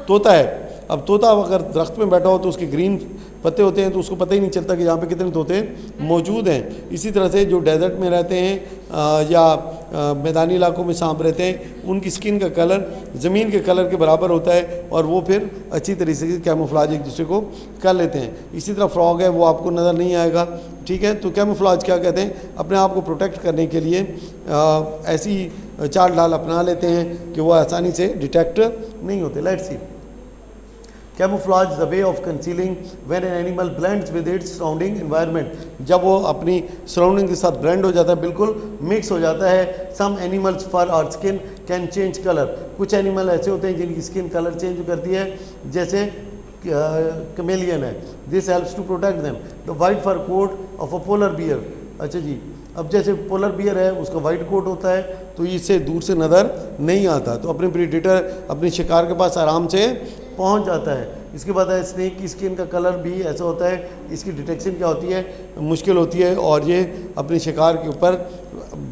तोता है, अब तोता अगर दरख्त में बैठा हो तो उसके ग्रीन पत्ते होते हैं तो उसको पता ही नहीं चलता कि यहाँ पे कितने तोते मौजूद हैं। इसी तरह से जो डेजर्ट में रहते हैं या मैदानी इलाकों में सांप रहते हैं, उनकी स्किन का कलर ज़मीन के कलर के बराबर होता है और वो फिर अच्छी तरीके से कैमोफ्लाज एक दूसरे को कर लेते हैं। इसी तरह फ्रॉग है, वो आपको नज़र नहीं आएगा, ठीक है। तो कैमोफ्लाज क्या कहते हैं, अपने आप को प्रोटेक्ट करने के लिए ऐसी चाल ढाल अपना लेते हैं कि वो आसानी से डिटेक्ट नहीं होते। Let's see, camouflage is a way of concealing when an animal blends with its surrounding environment. जब वो अपनी सराउंडिंग के साथ ब्लेंड हो जाता है, बिल्कुल मिक्स हो जाता है। सम एनिमल्स फर और स्किन कैन चेंज कलर। कुछ एनिमल ऐसे होते हैं जिनकी स्किन कलर चेंज करती है, जैसे कमेलियन है। This helps to protect them. The white fur coat of a polar bear. अच्छा जी, अब जैसे पोलर बियर है उसका वाइट कोट होता है तो इससे दूर से नज़र नहीं आता, तो अपने प्रीडेटर अपने शिकार के पास आराम से पहुंच जाता है। इसके बाद है स्नेक की स्किन का कलर भी ऐसा होता है, इसकी डिटेक्शन क्या होती है, मुश्किल होती है और ये अपने शिकार के ऊपर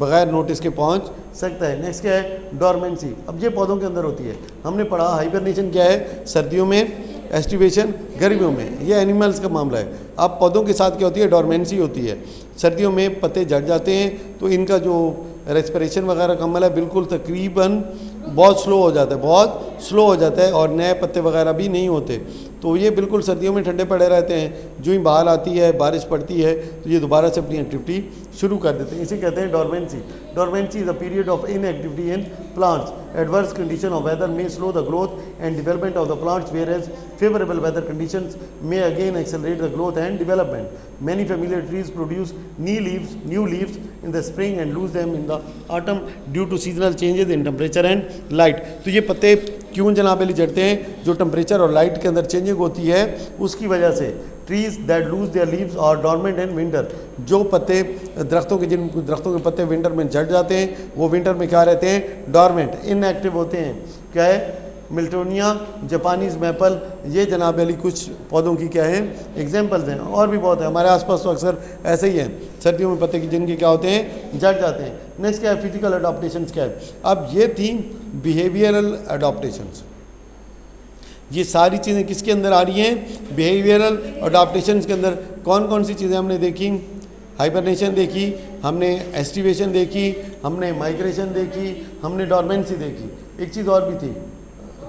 बग़ैर नोटिस के पहुंच सकता है। नेक्स्ट क्या है, डॉर्मेंसी। अब ये पौधों के अंदर होती है। हमने पढ़ा हाइबरनेशन क्या है सर्दियों में, एस्टिवेशन गर्मियों में, ये एनिमल्स का मामला है। अब पौधों के साथ क्या होती है, डॉर्मेंसी होती है। सर्दियों में पत्ते झड़ जाते हैं तो इनका जो रेस्पिरेशन वगैरह का अमल है बिल्कुल तकरीबन बहुत स्लो हो जाता है, बहुत स्लो हो जाता है और नए पत्ते वगैरह भी नहीं होते। तो ये बिल्कुल सर्दियों में ठंडे पड़े रहते हैं। जो ही बहार आती है, बारिश पड़ती है तो ये दोबारा से अपनी एक्टिविटी शुरू कर देते हैं। इसे कहते हैं dormancy. Dormancy is a period of inactivity in plants. Adverse condition of weather may slow the growth and development of the plants, whereas favorable weather conditions may again accelerate the growth and development. Many familiar trees produce new leaves in the spring and lose them in the autumn due to seasonal changes in temperature and light. तो ये पत्ते क्यों जनाबेली झड़ते हैं, जो temperature और light के अंदर changing होती है उसकी वजह से। Trees that loose their leaves और डॉर्मेंट इन विंटर। जो पत्ते जिन दरख्तों के पत्ते विंटर में झड़ जाते हैं वो विंटर में क्या रहते हैं, डॉर्मेंट, इनएक्टिव होते हैं। क्या है, मिल्टोनिया, जापानीज मैपल, ये जनाब अली कुछ पौधों की क्या है एग्जांपल्स हैं। और भी बहुत है हमारे आसपास, तो अक्सर ऐसे ही हैं, सर्दियों में पत्ते की जिनके क्या होते हैं, झड़ जाते हैं। नेक्स्ट क्या है, फिजिकल अडॉप्टेशंस क्या है। अब ये थी बिहेवियरल अडॉप्टेशंस। ये सारी चीज़ें किसके अंदर आ रही हैं, बिहेवियरल अडॉप्टेशंस के अंदर। कौन कौन सी चीज़ें हमने देखी, हाइबरनेशन देखी, हमने एस्टिवेशन देखी, हमने माइग्रेशन देखी, हमने डॉर्मेंसी देखी। एक चीज़ और भी थी,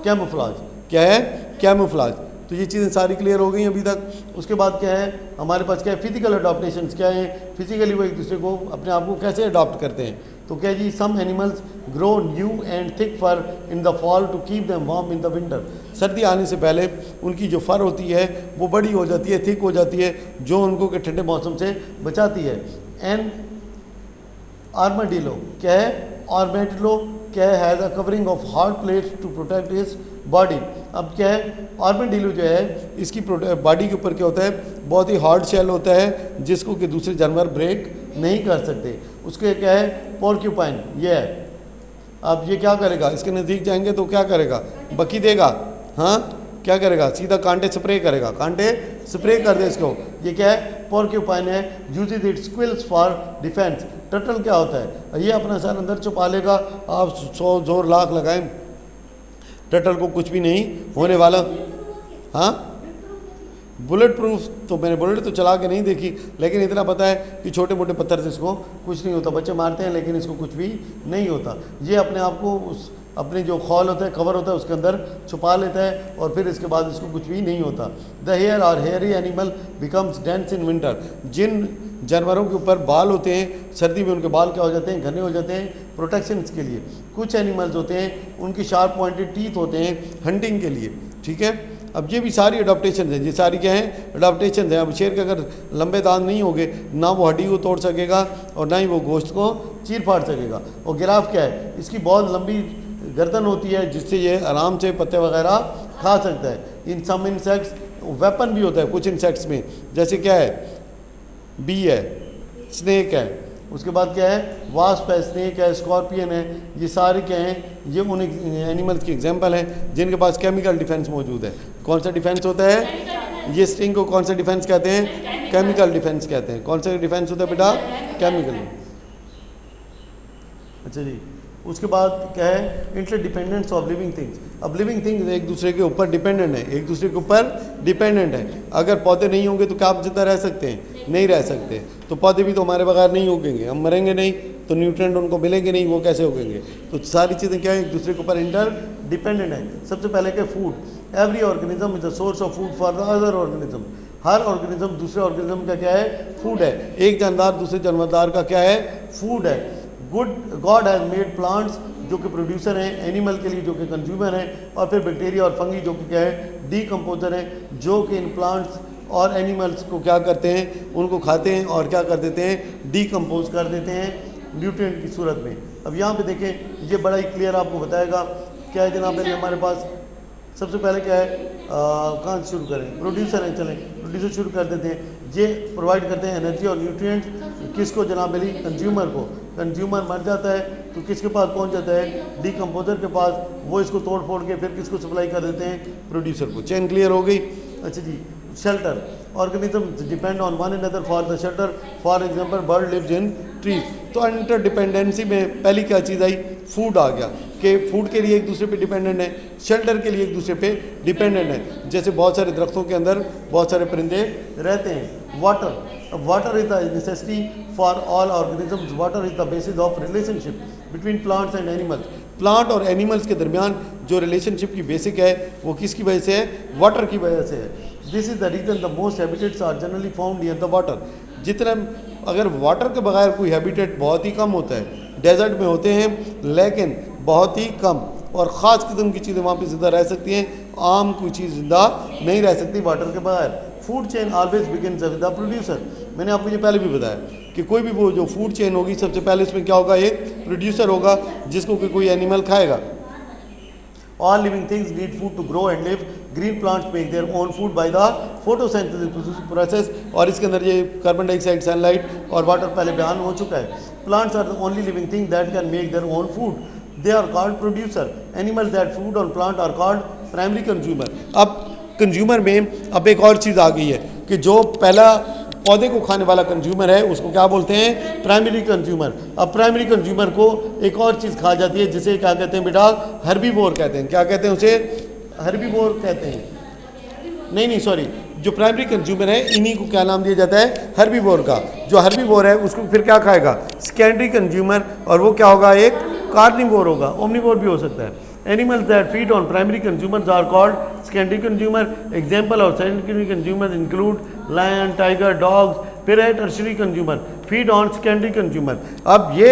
कैमोफ्लाज। क्या है, कैमोफ्लाज। तो ये चीज़ें सारी क्लियर हो गई अभी तक। उसके बाद क्या है हमारे पास, क्या है फिजिकल अडॉप्टेशंस। क्या है, फिजिकली वो एक दूसरे को, अपने आप को कैसे अडॉप्ट करते हैं। तो क्या जी, some animals grow new and thick fur in the fall to keep them warm in the winter. सर्दी आने से पहले उनकी जो फर होती है वो बड़ी हो जाती है, थिक हो जाती है, जो उनको के ठंडे मौसम से बचाती है। एंड आर्माडिलो क्या है, आर्मेडिलो क्या है, has a covering of hard plates to protect his body. अब क्या है, आर्मेडिलो जो है इसकी बॉडी के ऊपर क्या होता है, बहुत ही हार्ड शेल होता है जिसको कि दूसरे जानवर ब्रेक नहीं कर सकते। उसके क्या है, पोर्क्यूपाइन, ये है। अब ये क्या करेगा, इसके नज़दीक जाएंगे तो क्या करेगा, बकी देगा। हाँ, क्या करेगा, सीधा कांटे स्प्रे करेगा, कांटे स्प्रे कर दे इसको। ये क्या है, पोर्क्यूपाइन है। Uses it's quills for defence. Turtle क्या होता है, ये अपना सर अंदर छुपा लेगा, आप 100 जोर लाख लगाएं, टर्टल को कुछ भी नहीं होने वाला। हाँ, बुलेट प्रूफ तो मैंने बुलेट तो चला के नहीं देखी, लेकिन इतना पता है कि छोटे मोटे पत्थर से इसको कुछ नहीं होता। बच्चे मारते हैं लेकिन इसको कुछ भी नहीं होता। ये अपने आप को उस अपने जो खौल होता है, कवर होता है, उसके अंदर छुपा लेता है और फिर इसके बाद इसको कुछ भी नहीं होता। द हेयर और hairy animal becomes dense in winter. जिन जानवरों के ऊपर बाल होते हैं सर्दी में उनके बाल क्या हो जाते हैं, घने हो जाते हैं, प्रोटेक्शन के लिए। कुछ एनिमल्स होते हैं उनकी शार्प पॉइंटेड टीथ होते हैं हंटिंग के लिए। ठीक है, अब ये भी सारी अडॉप्टेशन है, ये सारी क्या है, अडॉप्टेशन है। अब शेर के अगर लंबे दांत नहीं होंगे, ना वो हड्डी को तोड़ सकेगा और ना ही वो गोश्त को चीर फाड़ सकेगा। और गिराफ क्या है, इसकी बहुत लंबी गर्दन होती है जिससे ये आराम से पत्ते वगैरह खा सकता है। इन सम इंसेक्ट्स वेपन भी होता है कुछ इंसेक्ट्स में, जैसे क्या है, बी है, स्नेक है, उसके बाद क्या है, वास्प है, स्नेक है, स्कॉर्पियन है। ये सारे क्या हैं, ये उन एनिमल्स की एग्जांपल हैं जिनके पास केमिकल डिफेंस मौजूद है। कौन सा डिफेंस होता है, ये स्टिंग को कौन सा डिफेंस कहते हैं, केमिकल डिफेंस कहते हैं। कौन सा डिफेंस होता है बेटा, केमिकल। अच्छा जी, उसके बाद क्या है, इंटरडिपेंडेंस ऑफ लिविंग थिंग्स। अब लिविंग थिंग्स एक दूसरे के ऊपर डिपेंडेंट है, एक दूसरे के ऊपर डिपेंडेंट है। अगर पौधे नहीं होंगे तो क्या आप जिंदा रह सकते हैं, नहीं रह सकते। तो पौधे भी तो हमारे बगैर नहीं उगेंगे, हम मरेंगे नहीं तो न्यूट्रिएंट उनको मिलेंगे नहीं, वो कैसे उगेंगे। तो सारी चीज़ें क्या है, एक दूसरे के ऊपर इंटर डिपेंडेंट है। सबसे पहले क्या, food. Every organism is a source of food for the other organism. Her organism दूसरे ऑर्गेनिज्म का क्या है, फूड है। एक जानदार दूसरे जानदार का क्या है, फूड है। गॉड हैज़ मेड प्लांट्स जो कि प्रोड्यूसर हैं, एनिमल के लिए जो कि कंज्यूमर हैं, और फिर बैक्टीरिया और फंगी जो कि क्या है, डीकम्पोजर हैं, जो कि इन प्लांट्स और एनिमल्स को क्या करते हैं, उनको खाते हैं और क्या कर देते हैं, डीकम्पोज कर देते हैं न्यूट्रिएंट की सूरत में। अब यहाँ पे देखें, ये बड़ा ही क्लियर आपको बताएगा। क्या है जनाब, हमारे पास सबसे पहले क्या है, कहाँ से शुरू करें, प्रोड्यूसर हैं, चलें प्रोड्यूसर शुरू कर देते हैं। ये प्रोवाइड करते हैं एनर्जी और न्यूट्रिएंट्स, किसको जनाब अली, कंज्यूमर को। कंज्यूमर मर जाता है तो किसके पास पहुंच जाता है, डीकम्पोजर के पास, वो इसको तोड़ फोड़ के फिर किसको सप्लाई कर देते हैं, प्रोड्यूसर को। चेन क्लियर हो गई। अच्छा जी, shelter, organism depend on one another for the shelter, for example bird lives in trees. तो इंटर डिपेंडेंसी में पहली क्या चीज़ आई, फूड आ गया कि फूड के लिए एक दूसरे पे डिपेंडेंट है, शेल्टर के लिए एक दूसरे पे डिपेंडेंट है। जैसे बहुत सारे दरख्तों के अंदर बहुत सारे परिंदे रहते हैं। Water is the necessity for all organisms, water is the basis of relationship between plants and animals. Plant और एनिमल्स के दरमियान जो रिलेशनशिप की बेसिक है वो किसकी वजह से है, वाटर की वजह से है। This is the reason the most habitats are generally found near the water. जितना अगर वाटर के बगैर कोई हैबिटेट बहुत ही कम होता है, डेजर्ट में होते हैं लेकिन बहुत ही कम, और ख़ास किस्म की चीज़ें वहाँ पे ज़िंदा रह सकती हैं, आम कोई चीज़ ज़िंदा नहीं रह सकती वाटर के बगैर। Food chain always begins with the producer. मैंने आपको ये पहले भी बताया कि कोई भी वो जो फूड चेन होगी सबसे पहले इसमें क्या होगा, एक प्रोड्यूसर होगा जिसको कोई एनिमल खाएगा। All living things need food to grow and live. Green plants make their own food by the photosynthesis process। और इसके अंदर ये कार्बन डाइऑक्साइड, सनलाइट और वाटर पहले बयान हो चुका है। Plants are the only living thing that can make their own food. They are called producer. Animals that feed on plant are called primary consumer। अब कंज्यूमर में अब एक और चीज़ आ गई है कि जो पहला पौधे को खाने वाला कंज्यूमर है उसको क्या बोलते हैं, प्राइमरी कंज्यूमर। अब प्राइमरी कंज्यूमर को एक और चीज़ खा जाती है जिसे क्या कहते हैं बेटा, हर्बीवोर कहते हैं। क्या कहते हैं उसे, हर्बीवोर कहते हैं। नहीं सॉरी, जो प्राइमरी कंज्यूमर है इन्हीं को क्या नाम दिया जाता है, हर्बीवोर का। जो हर्बीवोर है उसको फिर क्या खाएगा, सेकेंडरी कंज्यूमर, और वो क्या होगा, एक कार्निवोर होगा, ओमनिवोर भी हो सकता है। Animals that feed on primary consumers are called secondary consumer। Example of secondary consumers include lion, tiger, dogs। फिर है tertiary consumer, feed on secondary consumer। अब ये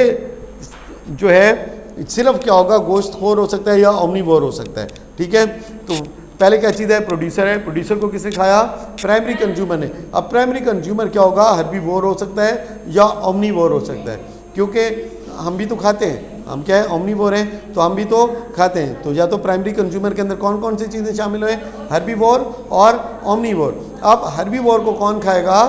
जो है सिर्फ क्या होगा, गोश्तखोर हो सकता है या ओमनिवोर हो सकता है, ठीक है। तो पहले क्या चीज़ है, प्रोड्यूसर है, प्रोड्यूसर को किसने खाया, प्राइमरी कंज्यूमर ने। अब प्राइमरी कंज्यूमर क्या होगा, हर्बीवोर हो सकता है या ओमनिवोर हो सकता है, क्योंकि हम भी तो खाते हैं, हम क्या है, ओमनिवोर हैं, तो हम भी तो खाते हैं। तो या तो प्राइमरी कंज्यूमर के अंदर कौन कौन सी चीज़ें शामिल हुए, हर्बीवोर और ओमनिवोर। अब हर्बीवोर को कौन खाएगा,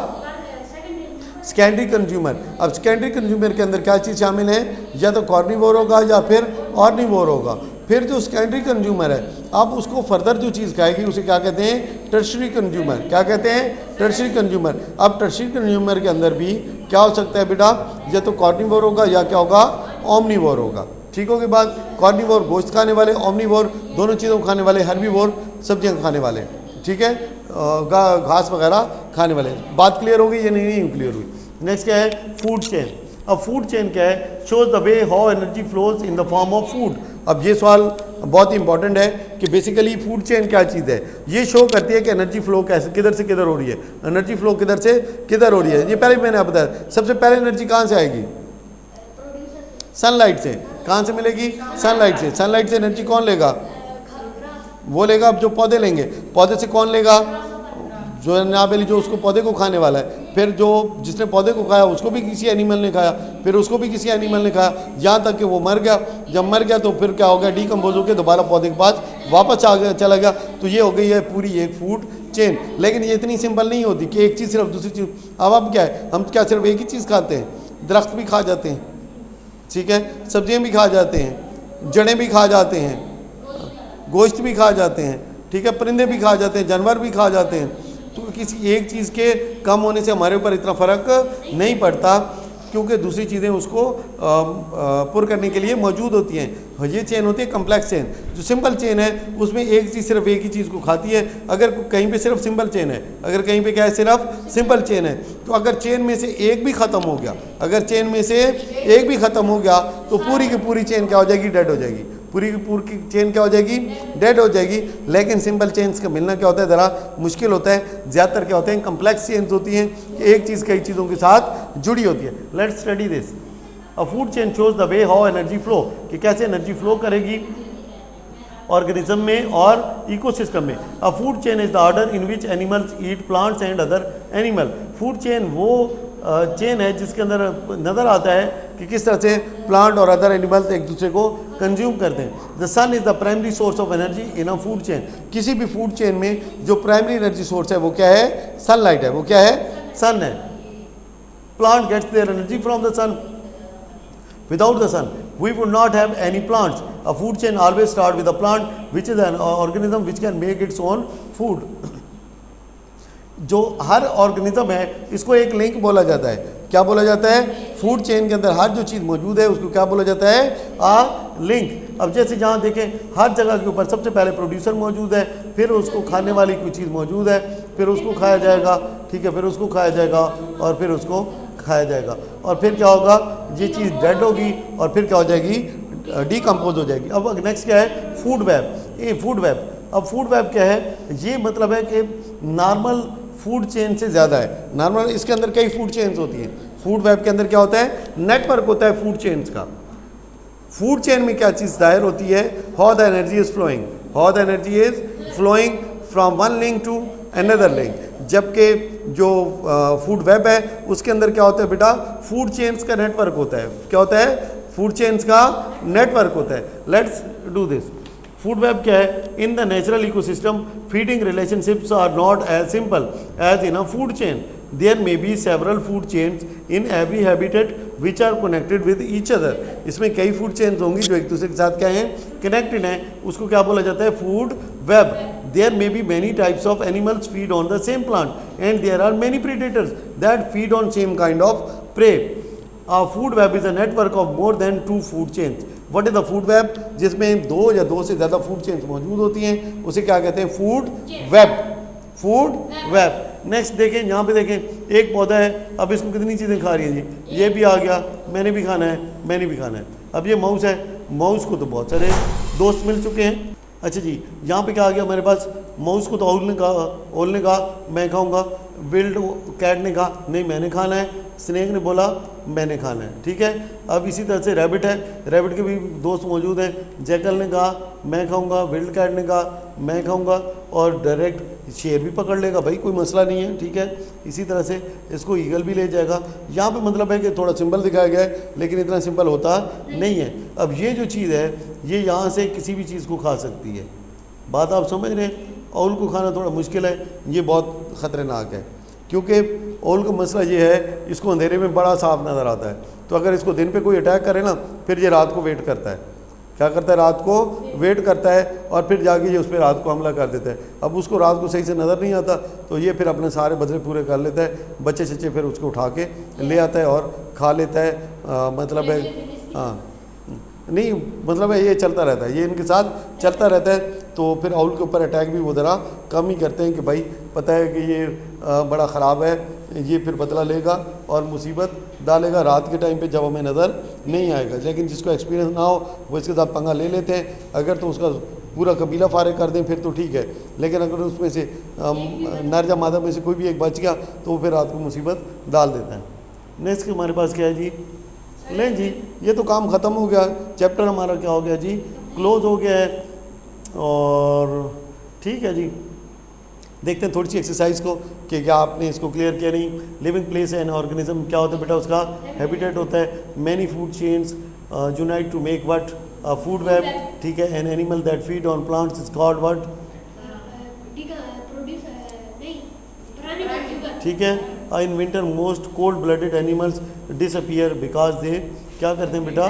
सेकेंडरी कंज्यूमर। अब सेकेंडरी कंज्यूमर के अंदर क्या चीज़ शामिल है, या तो कार्निवोर होगा या फिर ऑर्निवोर होगा। फिर जो सेकेंडरी कंज्यूमर है अब उसको फर्दर जो चीज़ खाएगी उसे क्या कहते हैं, टर्शरी कंज्यूमर। क्या कहते हैं, टर्शरी कंज्यूमर। अब टर्शरी कंज्यूमर के अंदर भी क्या हो सकता है बेटा, या तो कार्निवोर होगा या क्या होगा, ओमनिवोर होगा। ठीक होगी बात। कार्निवोर गोश्त खाने वाले, ओमनिवोर दोनों चीज़ों को खाने वाले, हर्बीवोर सब्जियां खाने वाले, ठीक है, घास वगैरह खाने वाले। बात क्लियर हो गई या नहीं क्लियर हुई। नेक्स्ट क्या है, फूड चेन। अब फूड चेन क्या है, shows the way how energy flows in the form of food. अब ये सवाल बहुत इंपॉर्टेंट है कि बेसिकली फूड चेन क्या चीज़ है। ये शो करती है कि एनर्जी फ्लो कैसे, किधर से किधर हो रही है, एनर्जी फ्लो किधर से किधर हो रही है। ये पहले भी मैंने आपको बताया, सबसे पहले एनर्जी कहाँ से आएगी, सनलाइट से। कहाँ से मिलेगी, सनलाइट से। सनलाइट से एनर्जी कौन लेगा, वो लेगा अब जो पौधे लेंगे। पौधे से कौन लेगा, जो नाबेली जो उसको पौधे को खाने वाला है। फिर जो जिसने पौधे को खाया उसको भी किसी एनिमल ने खाया, फिर उसको भी किसी एनिमल ने खाया, यहाँ तक कि वो मर गया। जब मर गया तो फिर क्या हो गया, डीकम्पोज होकर दोबारा पौधे के पास वापस आ गया, चला गया। तो ये हो गई है पूरी एक फूड चेन। लेकिन ये इतनी सिंपल नहीं होती कि एक चीज़ सिर्फ दूसरी चीज़। अब क्या है, हम क्या सिर्फ एक ही चीज़ खाते हैं, दरख्त भी खा जाते हैं, ठीक है, सब्जियाँ भी खा जाते हैं, जड़ें भी खा जाते हैं, गोश्त भी खा जाते हैं, ठीक है, परिंदे भी खा जाते हैं, जानवर भी खा जाते हैं। तो किसी एक चीज़ के कम होने से हमारे ऊपर इतना फ़र्क नहीं पड़ता, क्योंकि दूसरी चीज़ें उसको पुर करने के लिए मौजूद होती हैं। ये चेन होती है कम्प्लेक्स चेन। जो सिंपल चेन है उसमें एक चीज़ सिर्फ एक ही चीज़ को खाती है। अगर कहीं पे सिर्फ सिंपल चेन है, अगर कहीं पे क्या है, सिर्फ सिंपल चेन है, तो अगर चेन में से एक भी ख़त्म हो गया, अगर चेन में से एक भी ख़त्म हो गया तो पूरी की पूरी चेन क्या हो जाएगी, डेड हो जाएगी। पूरी की पूरी चेन क्या हो जाएगी, डेड हो जाएगी। लेकिन सिंपल चेन्स का मिलना क्या होता है, ज़रा मुश्किल होता है। ज़्यादातर क्या होते हैं, कम्प्लेक्स चेन्स होती हैं कि एक चीज़ कई चीज़ों के साथ जुड़ी होती है। Let's study this. A food chain shows the way how energy flow, कि कैसे एनर्जी फ्लो करेगी ऑर्गेनिज्म में और इकोसिस्टम में। अ food chain is the order in which animals eat plants and other animal. Food chain वो chain है जिसके अंदर नज़र आता है कि किस तरह से प्लांट और अदर एनिमल्स एक दूसरे को कंज्यूम करते हैं। The sun is the primary source of energy in a food chain. किसी भी फूड चेन में जो प्राइमरी एनर्जी सोर्स है वो क्या है? सनलाइट है। वो क्या है? सन है। Plant gets their energy from the sun. Without the sun, we would not have any plants. A food chain always starts with a plant, which is an organism which can make its own food. जो हर organism है इसको एक link बोला जाता है। क्या बोला जाता है? फूड चेन के अंदर हर जो चीज़ मौजूद है उसको क्या बोला जाता है? आ लिंक। अब जैसे जहाँ देखें हर जगह के ऊपर सबसे पहले प्रोड्यूसर मौजूद है, फिर उसको खाने वाली कोई चीज़ मौजूद है, फिर उसको खाया जाएगा, ठीक है, फिर उसको खाया जाएगा और फिर उसको खाया जाएगा और फिर क्या होगा? ये चीज़ डेड होगी और फिर क्या हो जाएगी? डीकम्पोज हो जाएगी। अब नेक्स्ट क्या है? Food web. ये फूड वेब। अब फूड वेब क्या है? ये मतलब है कि नॉर्मल फूड चेन से ज़्यादा है। नॉर्मल इसके अंदर कई फूड चेन्स होती हैं। फूड वेब के अंदर क्या होता है? नेटवर्क होता है फूड चेन्स का। फूड चेन में क्या चीज़ जाहिर होती है? How the energy is flowing. How the energy is flowing from one link to another link. जबकि जो फूड वेब है उसके अंदर क्या होता है बेटा? फूड चेन्स का नेटवर्क होता है। क्या होता है? फूड चेन्स का नेटवर्क होता है। Let's do this. Food web क्या है? In the natural ecosystem feeding relationships are not as simple as in a food chain. There may be several food chains in every habitat which are connected with each other. इसमें कई food chains होंगी जो एक दूसरे के साथ क्या हैं? कनेक्टेड हैं। उसको क्या बोला जाता है? Food web. There may be many types of animals feed on the same plant and there are many predators that feed on same kind of prey. A food web is a network of more than 2 food chains. What is the food web? जिसमें 2 या 2 से ज़्यादा food chains मौजूद होती हैं उसे क्या कहते हैं? Food web. Food web. Next देखें, यहाँ पे देखें एक पौधा है। अब इसको कितनी चीज़ें खा रही हैं जी? ये भी आ गया, मैंने भी खाना है, मैंने भी खाना है। अब ये माउस है, माउस को तो बहुत सारे दोस्त मिल चुके हैं। अच्छा जी, यहाँ पे क्या आ गया हमारे पास? माउस को तो ओलने का मैं खाऊंगा, विल्ड कैट ने कहा नहीं मैंने खाना है, स्नेक ने बोला मैंने खाना है, ठीक है। अब इसी तरह से रैबिट है, रैबिट के भी दोस्त मौजूद हैं। जैकल ने कहा मैं खाऊंगा, विल्ड कैट ने कहा मैं खाऊंगा और डायरेक्ट शेर भी पकड़ लेगा, भाई कोई मसला नहीं है, ठीक है। इसी तरह से इसको ईगल भी ले जाएगा। यहाँ पे मतलब है कि थोड़ा सिंपल दिखाया गया है लेकिन इतना सिंपल होता नहीं है। अब ये जो चीज़ है ये यहाँ से किसी भी चीज़ को खा सकती है। बात आप समझ रहे हैं? औल को खाना थोड़ा मुश्किल है, ये बहुत ख़तरनाक है क्योंकि औल का मसला ये है इसको अंधेरे में बड़ा साफ नज़र आता है। तो अगर इसको दिन पे कोई अटैक करे ना फिर ये रात को वेट करता है। क्या करता है? रात को वेट करता है और फिर जाके ये उस पर रात को हमला कर देता है। अब उसको रात को सही से नज़र नहीं आता तो ये फिर अपने सारे बदले पूरे कर लेता है। बच्चे चच्चे फिर उसको उठा के ले आता है और खा लेता है। मतलब है हाँ नहीं मतलब है ये चलता रहता है, ये इनके साथ चलता रहता है। तो फिर औल के ऊपर अटैक भी वो ज़रा कम ही करते हैं कि भाई पता है कि ये बड़ा ख़राब है, ये फिर बदला लेगा और मुसीबत डालेगा रात के टाइम पे जब हमें नज़र नहीं आएगा। लेकिन जिसको एक्सपीरियंस ना हो वो इसके साथ पंगा ले लेते हैं। अगर तो उसका पूरा कबीला फारिग कर दें फिर तो ठीक है, लेकिन अगर उसमें से नर या मादा में से कोई भी एक बच गया तो वो फिर रात को मुसीबत डाल देता है। नेक्स्ट हमारे पास क्या है जी? लें जी, ये तो काम ख़त्म हो गया, चैप्टर हमारा क्या हो गया जी? क्लोज हो गया है। और ठीक है जी, देखते हैं थोड़ी सी एक्सरसाइज को कि क्या आपने इसको क्लियर किया नहीं। लिविंग प्लेस एन ऑर्गेनिज्म क्या होता है बेटा? उसका हैबिटेट होता है। Many food chains unite to make what? Food web, ठीक है। An animal that feed on plants is called what? ठीक है। In winter most cold blooded animals disappear because they क्या करते हैं बेटा?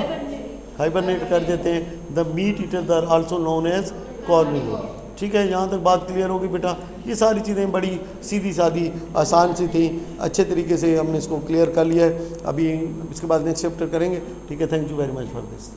हाइबरनेट कर देते हैं। The meat eaters are also known as carnivore. ठीक है, यहाँ तक बात क्लियर होगी बेटा। ये सारी चीज़ें बड़ी सीधी सादी आसान सी थी, अच्छे तरीके से हमने इसको क्लियर कर लिया है। अभी इसके बाद नेक्स्ट चैप्टर करेंगे, ठीक है। Thank you very much for this.